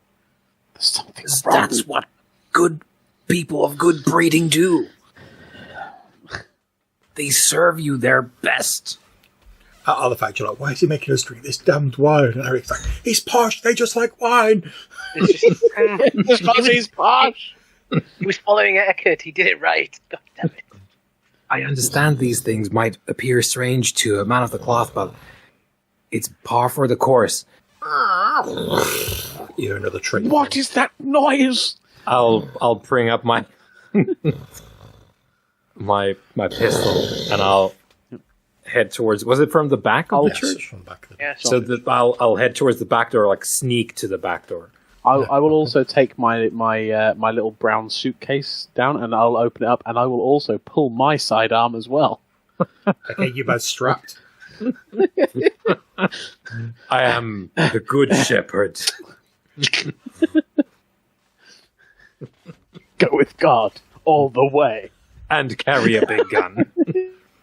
There's something wrong. That's what good people of good breeding do. They serve you their best. Other fact, you're like, why is he making us drink this damned wine? And Eric's like, he's posh, they just like wine. It's because he's posh. He was following etiquette, he did it right. God damn it. I understand these things might appear strange to a man of the cloth, but it's par for the course. You hear another tree. What is that noise? I'll bring up my my pistol and I'll head towards. Was it from the back of the church? From the back of the Yes. So I'll head towards the back door, like sneak to the back door. I will also take my little brown suitcase down and I'll open it up and I will also pull my sidearm as well. Okay, you both strapped. I am the good shepherd. Go with God all the way. And carry a big gun.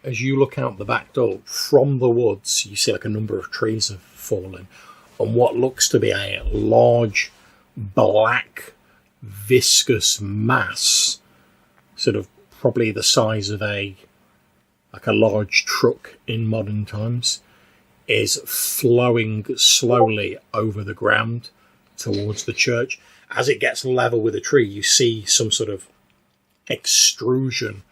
As you look out the back door, from the woods, you see like a number of trees have fallen, and what looks to be a large, black, viscous mass, sort of probably the size of a large truck in modern times, is flowing slowly over the ground towards the church. As it gets level with the tree, you see some sort of extrusion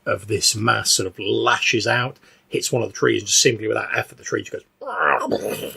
of this mass sort of lashes out, hits one of the trees, and just simply without effort, the tree just goes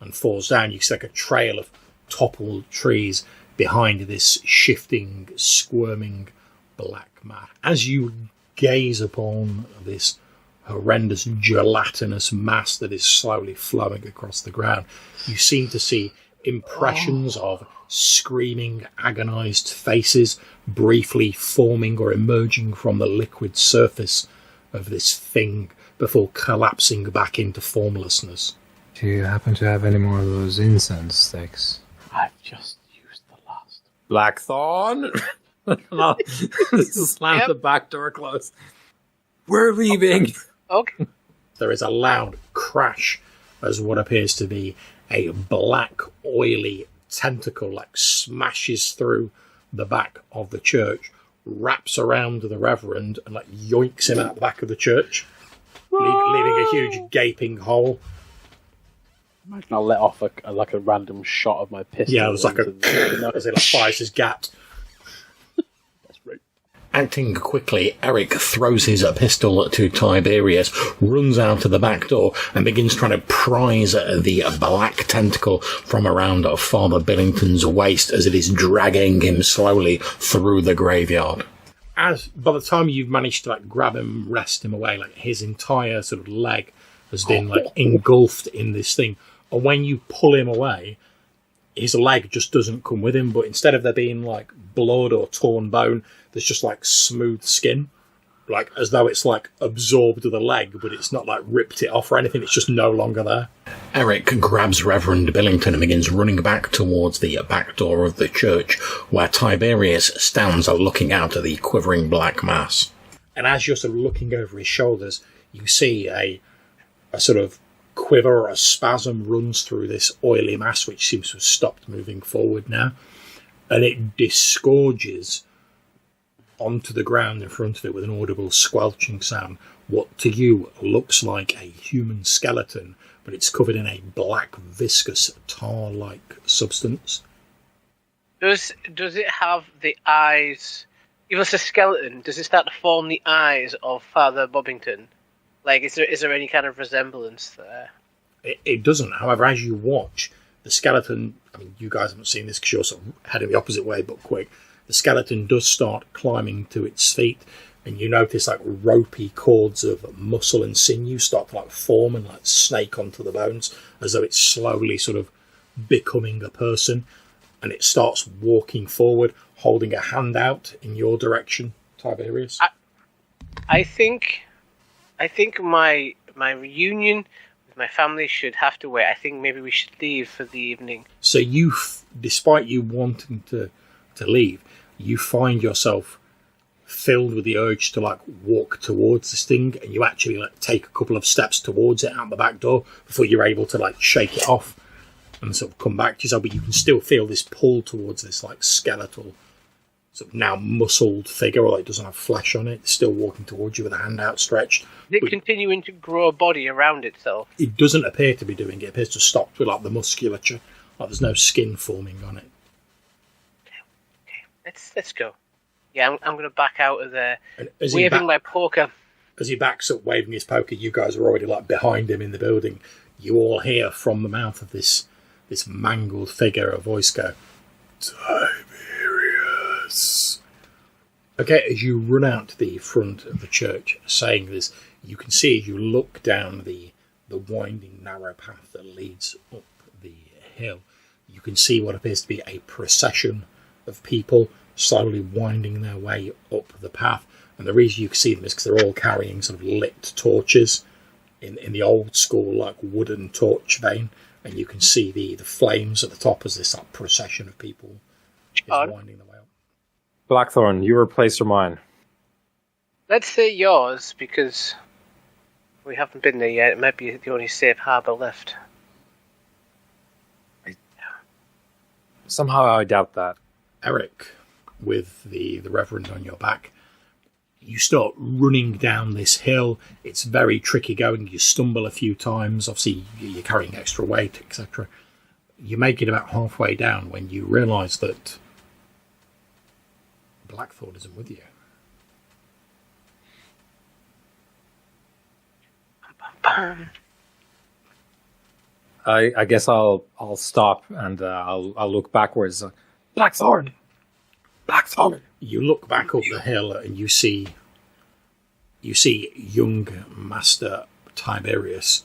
and falls down. You see like a trail of toppled trees behind this shifting, squirming black mass. As you gaze upon this horrendous gelatinous mass that is slowly flowing across the ground, you seem to see impressions of screaming, agonized faces briefly forming or emerging from the liquid surface of this thing before collapsing back into formlessness. Do you happen to have any more of those incense sticks? I've just used the last. Blackthorn? I'll slam the back door closed. We're leaving. Okay. There is a loud crash as what appears to be a black, oily tentacle smashes through the back of the church, wraps around the reverend, and yoinks him out the back of the church, leaving a huge gaping hole. Imagine I'll let off a random shot of my pistol. Yeah, there's as it fires his gat. Acting quickly, Eric throws his pistol to Tiberius, runs out of the back door, and begins trying to prise the black tentacle from around Father Billington's waist as it is dragging him slowly through the graveyard. As by the time you've managed to grab him, wrest him away, his entire sort of leg has been engulfed in this thing. And when you pull him away, his leg just doesn't come with him, but instead of there being blood or torn bone, there's just smooth skin, as though it's absorbed the leg, but it's not ripped it off or anything. It's just no longer there. Eric grabs Reverend Billington and begins running back towards the back door of the church, where Tiberius stands looking out at the quivering black mass. And as you're sort of looking over his shoulders, you see a sort of quiver or a spasm runs through this oily mass, which seems to have stopped moving forward now, and it disgorges onto the ground in front of it with an audible squelching sound what to you looks like a human skeleton, but it's covered in a black, viscous, tar-like substance. Does it have the eyes? If it's a skeleton, does it start to form the eyes of Father Bobbington? Is there any kind of resemblance there? It doesn't. However, as you watch, the skeleton, I mean, you guys haven't seen this because you're sort of heading the opposite way, but quick, the skeleton does start climbing to its feet, and you notice ropey cords of muscle and sinew start to form and snake onto the bones, as though it's slowly sort of becoming a person, and it starts walking forward, holding a hand out in your direction, Tiberius. I think my reunion with my family should have to wait. I think maybe we should leave for the evening. So despite you wanting to leave, you find yourself filled with the urge to walk towards this thing, and you actually take a couple of steps towards it out the back door before you're able to shake it off and sort of come back to yourself. But you can still feel this pull towards this skeletal, sort of now muscled figure, although it doesn't have flesh on it. It's still walking towards you with a hand outstretched. Is it continuing to grow a body around itself? It doesn't appear to be doing it. It appears to stop with the musculature. There's no skin forming on it. Okay, let's go. Yeah, I'm going to back out of there, As waving my poker. As he backs up, waving his poker, you guys are already behind him in the building. You all hear from the mouth of this mangled figure a voice go, "Tiberius." Okay, as you run out to the front of the church saying this, you can see as you look down the winding, narrow path that leads up the hill, you can see what appears to be a procession of people slowly winding their way up the path. And the reason you can see them is because they're all carrying sort of lit torches in the old school wooden torch vein, and you can see the flames at the top as this procession of people is winding their way up. Blackthorn, your place or mine? Let's say yours, because we haven't been there yet. It might be the only safe harbour left. Somehow I doubt that. Eric, with the Reverend on your back, you start running down this hill. It's very tricky going. You stumble a few times. Obviously, you're carrying extra weight, etc. You make it about halfway down when you realise that Blackthorn isn't with you. I guess I'll stop and I'll look backwards. Blackthorn! Blackthorn! You look back up the hill and you see young Master Tiberius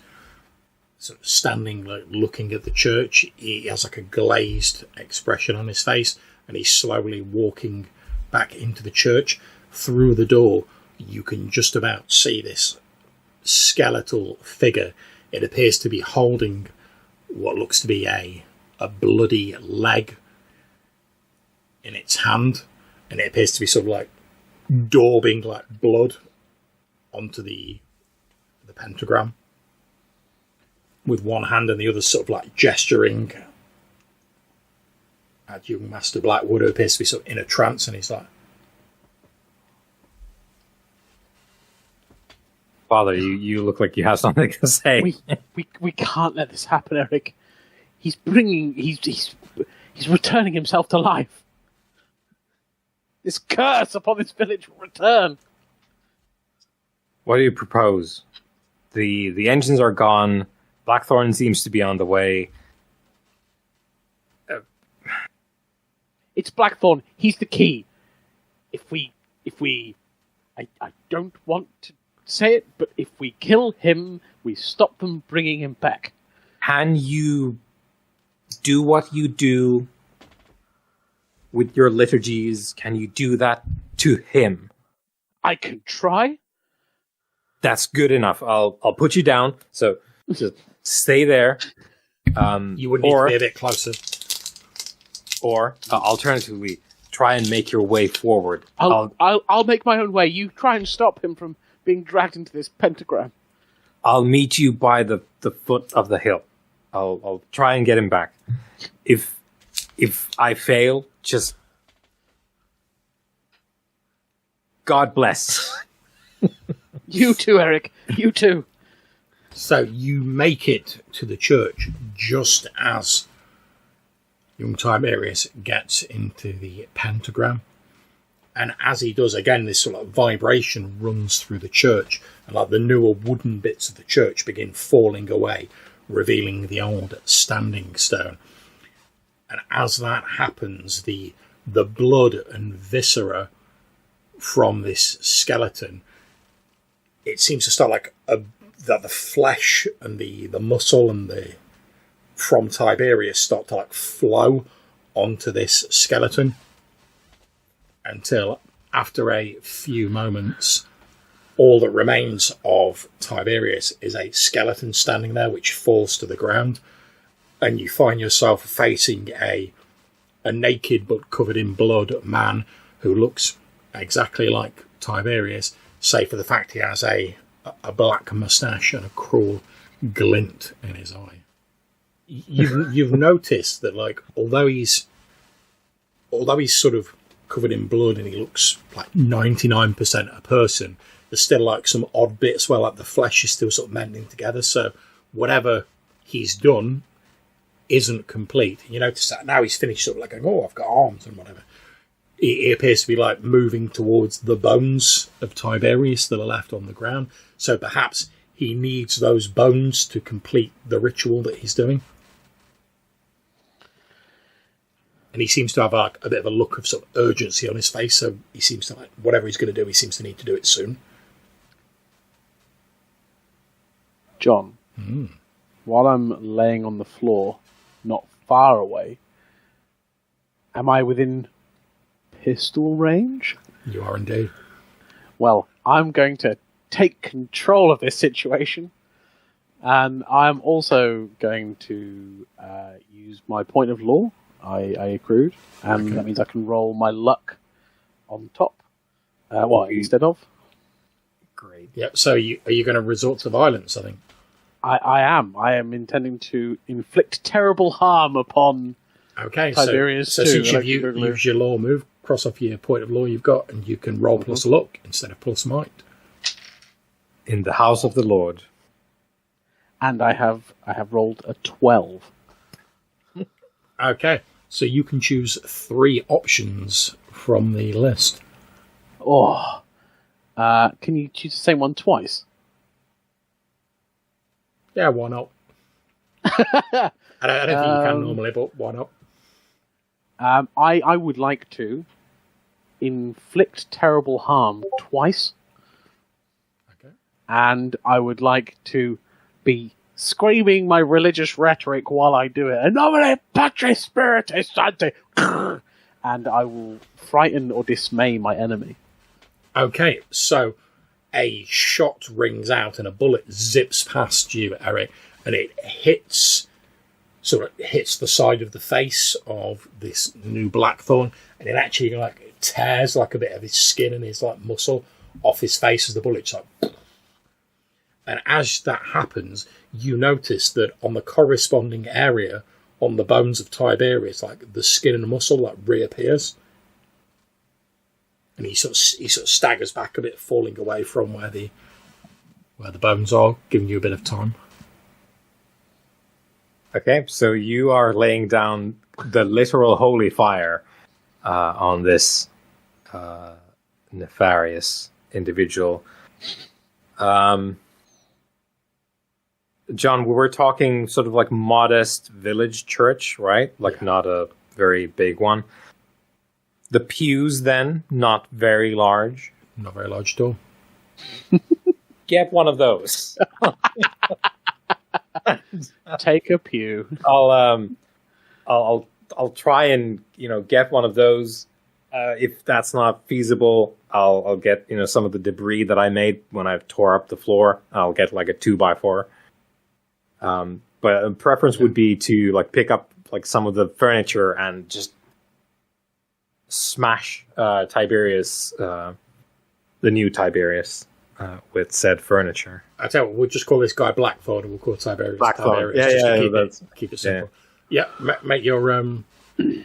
sort of standing, looking at the church. He has a glazed expression on his face, and he's slowly walking back into the church. Through the door, you can just about see this skeletal figure. It appears to be holding what looks to be a bloody leg in its hand, and it appears to be sort of daubing blood onto the pentagram with one hand, and the other sort of gesturing at young Master Blackwood, who appears to be sort of in a trance, and he's like, Father, you look like you have something to say. We can't let this happen, Eric. He's returning himself to life. This curse upon this village will return. What do you propose? The engines are gone. Blackthorn seems to be on the way. It's Blackthorn. He's the key. I don't want to say it, but if we kill him, we stop them bringing him back. Can you do what you do with your liturgies? Can you do that to him? I can try. That's good enough. I'll put you down. So just stay there. You would need to be a bit closer. Or alternatively, try and make your way forward. I'll make my own way. You try and stop him from being dragged into this pentagram. I'll meet you by the foot of the hill. I'll try and get him back. If I fail, just God bless. You too, Eric. You too. So you make it to the church just as young Tiberius gets into the pentagram. And as he does, again, this sort of vibration runs through the church, and like the newer wooden bits of the church begin falling away, revealing the old standing stone. And as that happens, the blood and viscera from this skeleton, it seems to start like that the flesh and the muscle and the from Tiberius start to like flow onto this skeleton until after a few moments all that remains of Tiberius is a skeleton standing there which falls to the ground, and you find yourself facing a naked but covered in blood man who looks exactly like Tiberius, save for the fact he has a black moustache and a cruel glint in his eye. You've noticed that, like, although he's sort of covered in blood and he looks like 99% a person, there's still like some odd bits where like the flesh is still sort of mending together. So whatever he's done isn't complete. You notice that now he's finished sort of like going, oh, I've got arms and whatever. He appears to be like moving towards the bones of Tiberius that are left on the ground. So perhaps he needs those bones to complete the ritual that he's doing. And he seems to have like a bit of a look of sort of urgency on his face. So he seems to like, whatever he's going to do, he seems to need to do it soon. John, while I'm laying on the floor, not far away, am I within pistol range? You are indeed. Well, I'm going to take control of this situation, and I'm also going to use my point of law I accrued, and that means I can roll my luck on top. Instead of? Great. Yeah, so are you going to resort to violence, I think? I am. I am intending to inflict terrible harm upon Tiberius so too. since you've used your law move, cross off your point of law you've got, and you can roll plus luck instead of plus might. In the house of the Lord. And I have rolled a 12. Okay, so you can choose 3 options from the list. Oh, can you choose the same one twice? Yeah, why not? I don't think you can normally, but why not? I would like to inflict terrible harm twice. Okay. And I would like to be screaming my religious rhetoric while I do it. In nomine Patris Spiritus Sancti. And I will frighten or dismay my enemy. Okay, so a shot rings out and a bullet zips past you, Eric, and it hits the side of the face of this new Blackthorn, and it actually like tears like a bit of his skin and his like muscle off his face as the bullet's like. And as that happens, you notice that on the corresponding area on the bones of Tiberius, like the skin and muscle like reappears. And he sort of staggers back a bit, falling away from where the bones are, giving you a bit of time. Okay, so you are laying down the literal holy fire on this nefarious individual. John, we were talking sort of like modest village church, right? Like not a very big one. The pews, then, not very large. Not very large at all. Get one of those. Take a pew. I'll try and get one of those. If that's not feasible, I'll get some of the debris that I made when I tore up the floor. I'll get like a 2x4. But a preference would be to like pick up like some of the furniture and just smash Tiberius, the new Tiberius, with said furniture. I tell you what, we'll just call this guy Blackthorn, and we'll call Tiberius. Blackthorn. Tiberius, keep it simple. Yeah, make your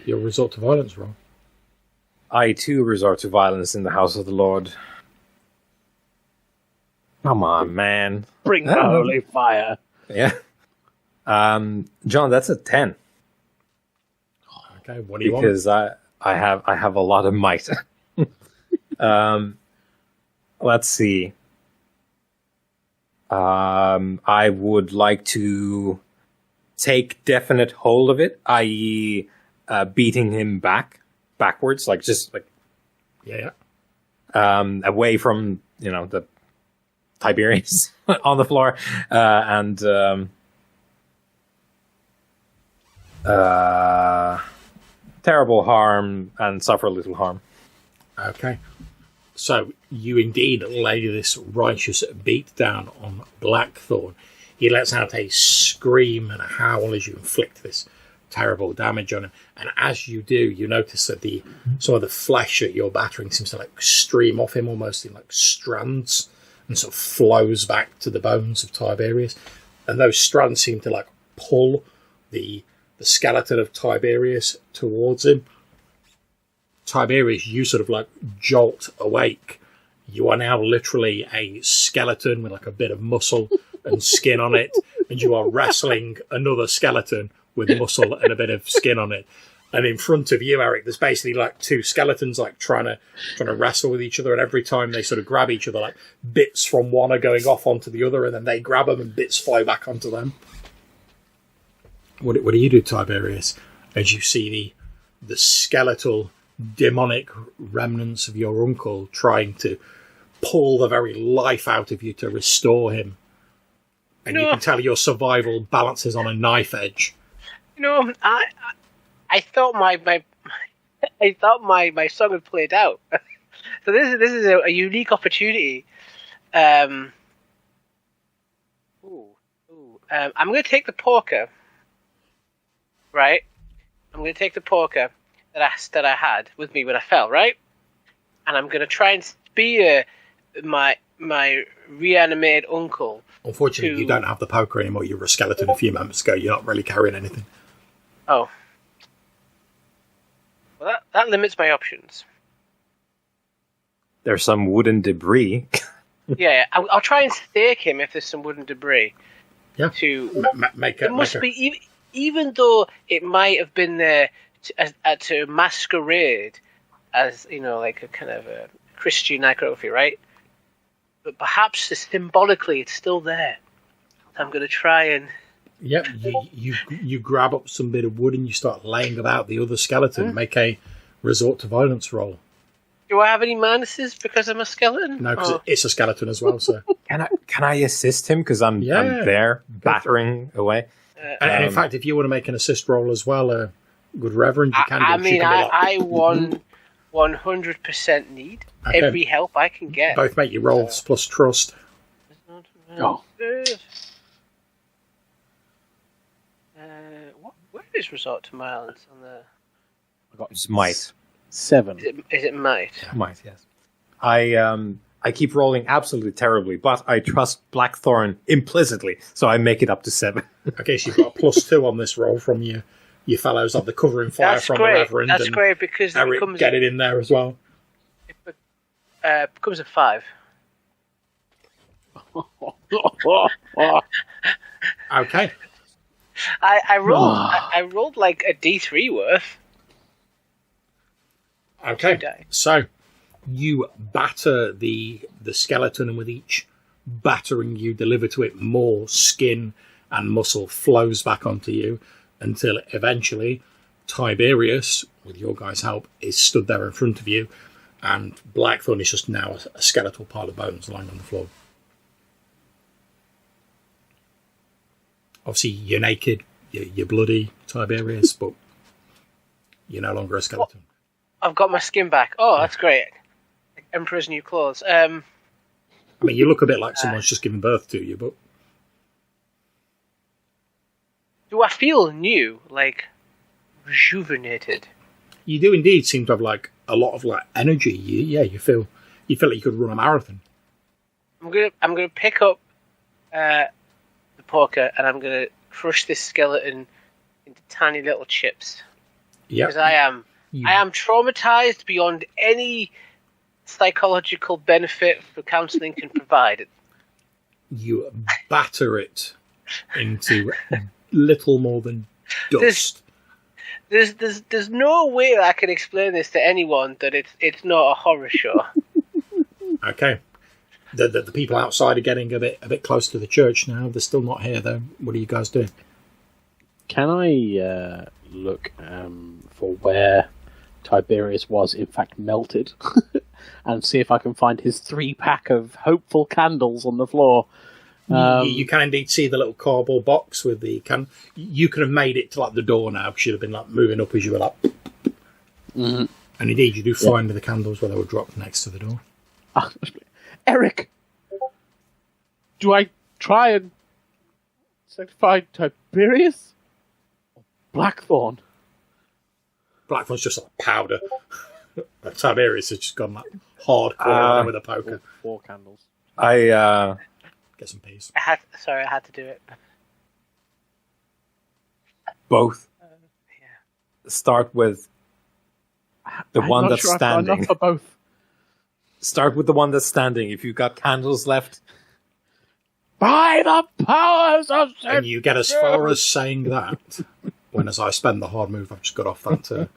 resort to violence roll. I too resort to violence in the house of the Lord. Come on, man. Bring the holy fire. Yeah. John, that's a 10. Okay, what do you want? Because I have a lot of might. Let's see. I would like to take definite hold of it, i.e., beating him backwards, like just like away from the Tiberius on the floor, and terrible harm and suffer little harm. Okay. So you indeed lay this righteous beat down on Blackthorn. He lets out a scream and a howl as you inflict this terrible damage on him. And as you do, you notice that some of the flesh that you're battering seems to like stream off him almost in like strands and sort of flows back to the bones of Tiberius. And those strands seem to like pull the skeleton of Tiberius towards him. Tiberius, you sort of like jolt awake. You are now literally a skeleton with like a bit of muscle and skin on it, and you are wrestling another skeleton with muscle and a bit of skin on it. And in front of you, Eric, there's basically like two skeletons like trying to wrestle with each other, and every time they sort of grab each other, like bits from one are going off onto the other, and then they grab them and bits fly back onto them. What do you do, Tiberius, as you see the skeletal demonic remnants of your uncle trying to pull the very life out of you to restore him, and you can tell your survival balances on a knife edge? I thought my song had played out. So this is a unique opportunity. I'm going to take the poker. Right, I'm going to take the poker that I had with me when I fell, right? And I'm going to try and spear my reanimated uncle. Unfortunately, you don't have the poker anymore. You were a skeleton a few moments ago. You're not really carrying anything. Oh. Well, that limits my options. There's some wooden debris. Yeah, I'll try and stake him if there's some wooden debris. Yeah. It must be, even though it might have been there to masquerade as, like a kind of a Christian iconography, right? But perhaps symbolically it's still there. I'm going to try and... Yep, you grab up some bit of wood and you start laying about the other skeleton. Make a resort to violence roll. Do I have any minuses because I'm a skeleton? No, because it's a skeleton as well. So can I assist him because I'm there battering away? And in fact, if you want to make an assist roll as well, good Reverend, you can. I 100% need every help I can get. Both make your rolls plus trust. Oh. Where is resort to violence on the? It's might. 7. Is it might? Might, yes. I keep rolling absolutely terribly, but I trust Blackthorn implicitly, so I make it up to 7. Okay, so you've got a +2 on this roll from your fellows of the covering fire from the Reverend. That's great because Eric, get it in there as well. It becomes a 5. Okay. I rolled like a D3 worth. Okay, so You batter the skeleton, and with each battering you deliver to it, more skin and muscle flows back onto you until eventually Tiberius, with your guys' help, is stood there in front of you, and Blackthorn is just now a skeletal pile of bones lying on the floor. Obviously, you're naked, you're bloody, Tiberius, but you're no longer a skeleton. I've got my skin back. Oh, that's great. Emperor's new clothes. I mean, you look a bit like someone's just given birth to you, but... Do I feel new? Like, rejuvenated? You do indeed seem to have, like, a lot of, like, energy. You feel like you could run a marathon. I'm gonna pick up the poker, and I'm gonna crush this skeleton into tiny little chips. Yeah. Because I am traumatized beyond any psychological benefit for counselling can provide. You batter it into little more than dust. There's no way I can explain this to anyone that it's not a horror show. Okay. The people outside are getting a bit close to the church now. They're still not here though. What are you guys doing? Can I look for where Tiberius was in fact melted and see if I can find his 3-pack of hopeful candles on the floor? You can indeed see the little cardboard box with the can. You could have made it to like the door now because you'd have been like moving up as you were like. Mm-hmm. And indeed, you do find the candles where they were dropped next to the door. Eric, do I try and sanctify Tiberius or Blackthorn? Blackthorn's just like powder. Tiberius has just gone like hardcore with a poker. 4 candles. Get some peace. I had to do it. Both. Start with the one that's standing. Enough for both. Start with the one that's standing. If you've got candles left. By the powers of sin. And you get as far as saying that, when as I spend the hard move, I've just got off that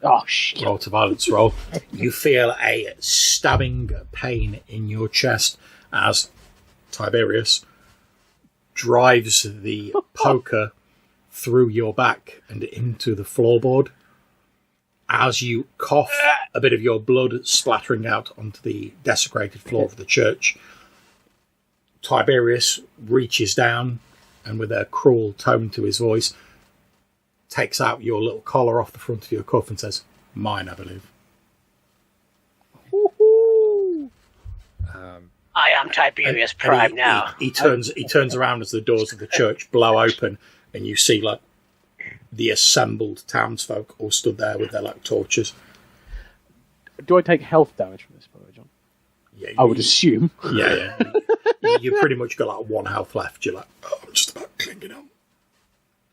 roll to violence roll. You feel a stabbing pain in your chest as Tiberius drives the poker through your back and into the floorboard. As you cough, a bit of your blood splattering out onto the desecrated floor of the church, Tiberius reaches down and with a cruel tone to his voice takes out your little collar off the front of your cuff and says, "Mine, I believe." I am Tiberius Prime now. He turns around as the doors of the church blow open, and you see like the assembled townsfolk all stood there with their like torches. Do I take health damage from this, by the way, John? Yeah, I would assume. Yeah. You pretty much got like 1 health left. You're like, oh, I'm just about clinging on.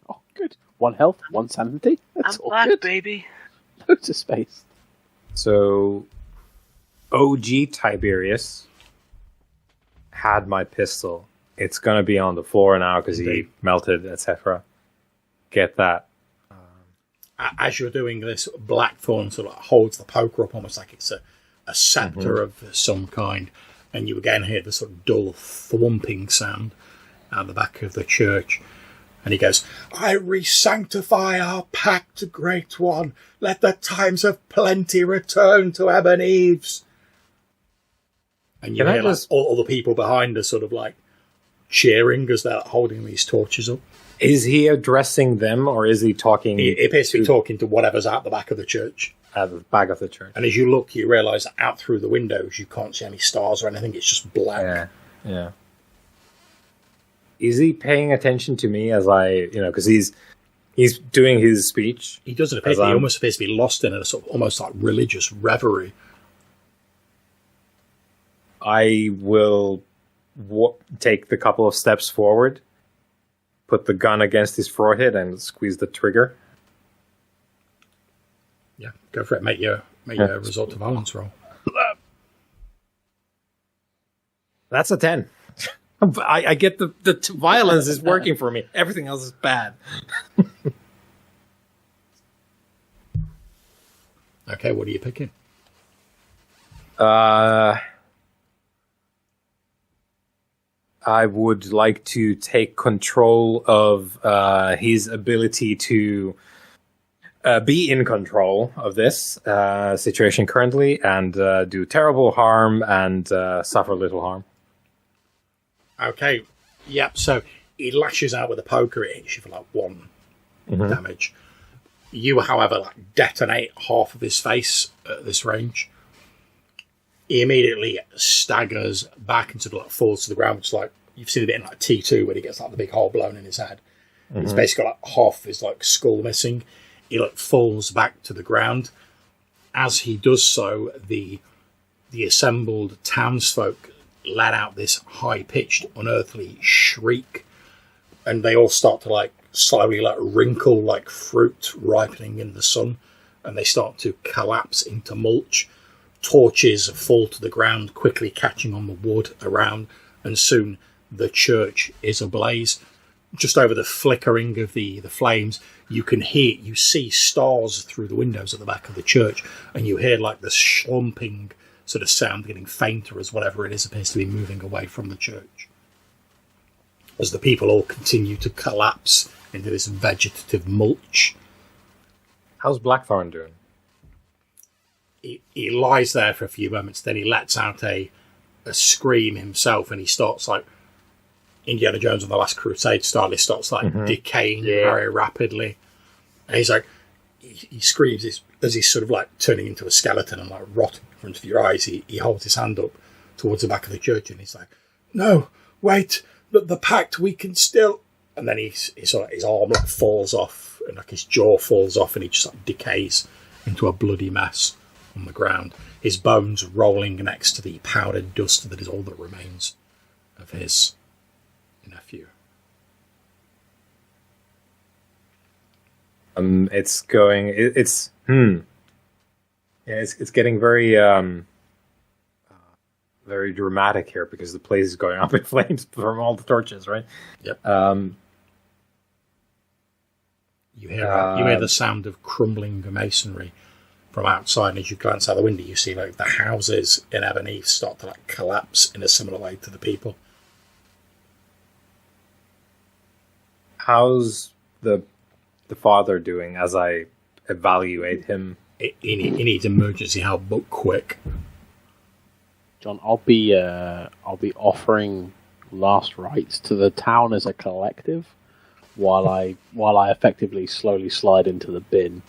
Oh, good. 1 health, 1 sanity. That's I'm all black, good. baby. Loads of space. So, OG Tiberius had my pistol. It's going to be on the floor now because he melted, etc. Get that. As you're doing this, Blackthorn sort of holds the poker up almost like it's a scepter of some kind, and you again hear the sort of dull thwomping sound at the back of the church. And he goes, "I re-sanctify our pact, Great One. Let the times of plenty return to Ebon Eaves." And you hear like, all the people behind us sort of like cheering as they're holding these torches up. Is he addressing them, or is he talking? He appears to be talking to whatever's out the back of the church. At the back of the church. And as you look, you realise that out through the windows, you can't see any stars or anything. It's just black. Yeah. Is he paying attention to me as I, because he's doing his speech? He doesn't appear. He almost appears to be lost in a sort of almost like religious reverie. I will take the couple of steps forward, put the gun against his forehead, and squeeze the trigger. Yeah, go for it. Make your result to violence roll. That's a 10. I get the violence is working for me. Everything else is bad. Okay, what are you picking? I would like to take control of his ability to be in control of this situation currently and do terrible harm and suffer little harm. Okay, yep, so he lashes out with a poker, it hits you for like 1 damage. You, however, like detonate half of his face at this range. He immediately staggers back and sort of like falls to the ground, which is like, you've seen a bit in like T2 when he gets like the big hole blown in his head. He's basically got like half of his like skull missing. He like falls back to the ground. As he does so, the assembled townsfolk let out this high-pitched, unearthly shriek, and they all start to like slowly like wrinkle like fruit ripening in the sun, and they start to collapse into mulch. Torches fall to the ground, quickly catching on the wood around, and soon the church is ablaze. Just over the flickering of the flames, you see stars through the windows at the back of the church, and you hear like the slumping sort of sound getting fainter as whatever it is appears to be moving away from the church. As the people all continue to collapse into this vegetative mulch. How's Blackthorn doing? He lies there for a few moments, then he lets out a scream himself, and he starts like Indiana Jones on the Last Crusade style. He starts like decaying very rapidly. And he's like, he screams as he's sort of like turning into a skeleton and like rotting in front of your eyes. He holds his hand up towards the back of the church and he's like, "No, wait, the pact, we can still..." And then his arm like falls off and like his jaw falls off and he just like decays into a bloody mess on the ground. His bones rolling next to the powdered dust that is all that remains of his nephew. It's getting very very dramatic here because the place is going up in flames from all the torches, right? Yep. You hear the sound of crumbling masonry from outside, and as you glance out the window, you see like the houses in Ebon Eaves start to like collapse in a similar way to the people. How's the father doing as I evaluate him? He needs emergency help, but quick. John, I'll be offering last rites to the town as a collective, while I effectively slowly slide into the bin.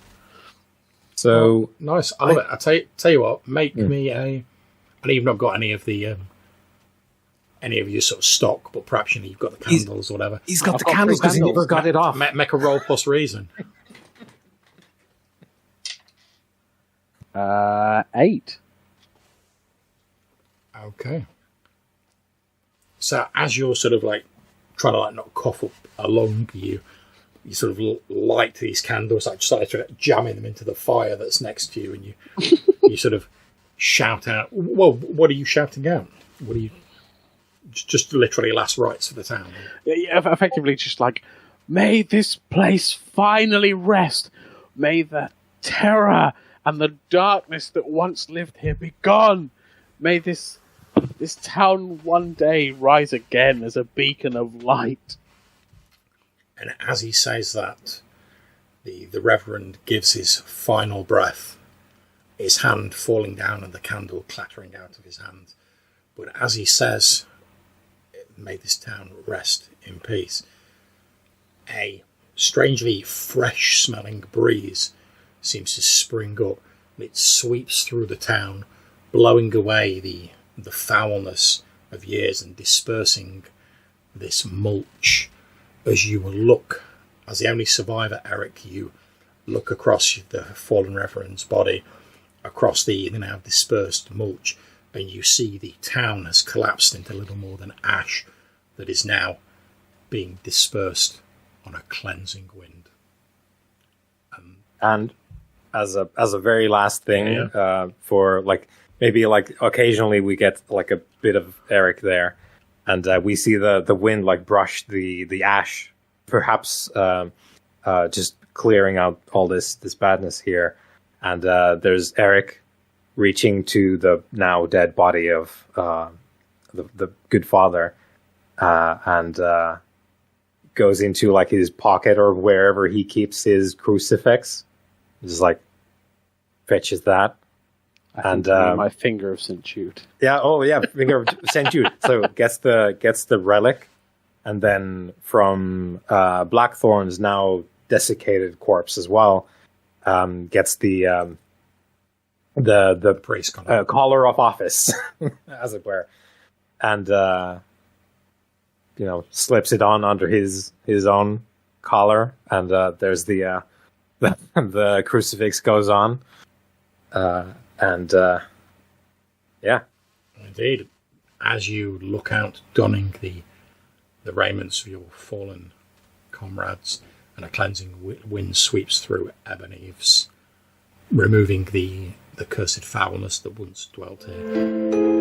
So nice, I love it. I tell you what, make me a. I know you've not got any of your sort of stock, but perhaps you've got the candles or whatever. He's got the candles because he never got it off. Make a roll plus reason. 8. Okay. So as you're sort of like trying to like not cough up a lung, you sort of light these candles, like just like jamming them into the fire that's next to you, and you sort of shout out. Well, what are you shouting out? What are you? Just literally last rites for the town. Yeah, effectively just like, may this place finally rest. May the terror and the darkness that once lived here be gone. May this town one day rise again as a beacon of light. And as he says that, the Reverend gives his final breath, his hand falling down and the candle clattering out of his hand. But as he says, "May this town rest in peace," a strangely fresh-smelling breeze seems to spring up. It sweeps through the town, blowing away the foulness of years and dispersing this mulch. As you look, as the only survivor, Eric, you look across the fallen Reverend's body, across the now dispersed mulch, and you see the town has collapsed into little more than ash that is now being dispersed on a cleansing wind. And as a very last thing, for like maybe like occasionally we get like a bit of Eric there, and we see the wind like brush the ash, perhaps just clearing out all this badness here, and there's Eric reaching to the now dead body of the good father, and goes into like his pocket or wherever he keeps his crucifix. Just like fetches that. And my finger of St. Jude. Yeah, oh yeah, finger of St. Jude. So gets the relic, and then from Blackthorn's now desiccated corpse as well, gets the Priest collar of office, as it were, and slips it on under his own collar, and there's the crucifix goes on, and yeah, indeed. As you look out, donning the raiments of your fallen comrades, and a cleansing wind sweeps through Ebon Eaves, removing the cursed foulness that once dwelt here.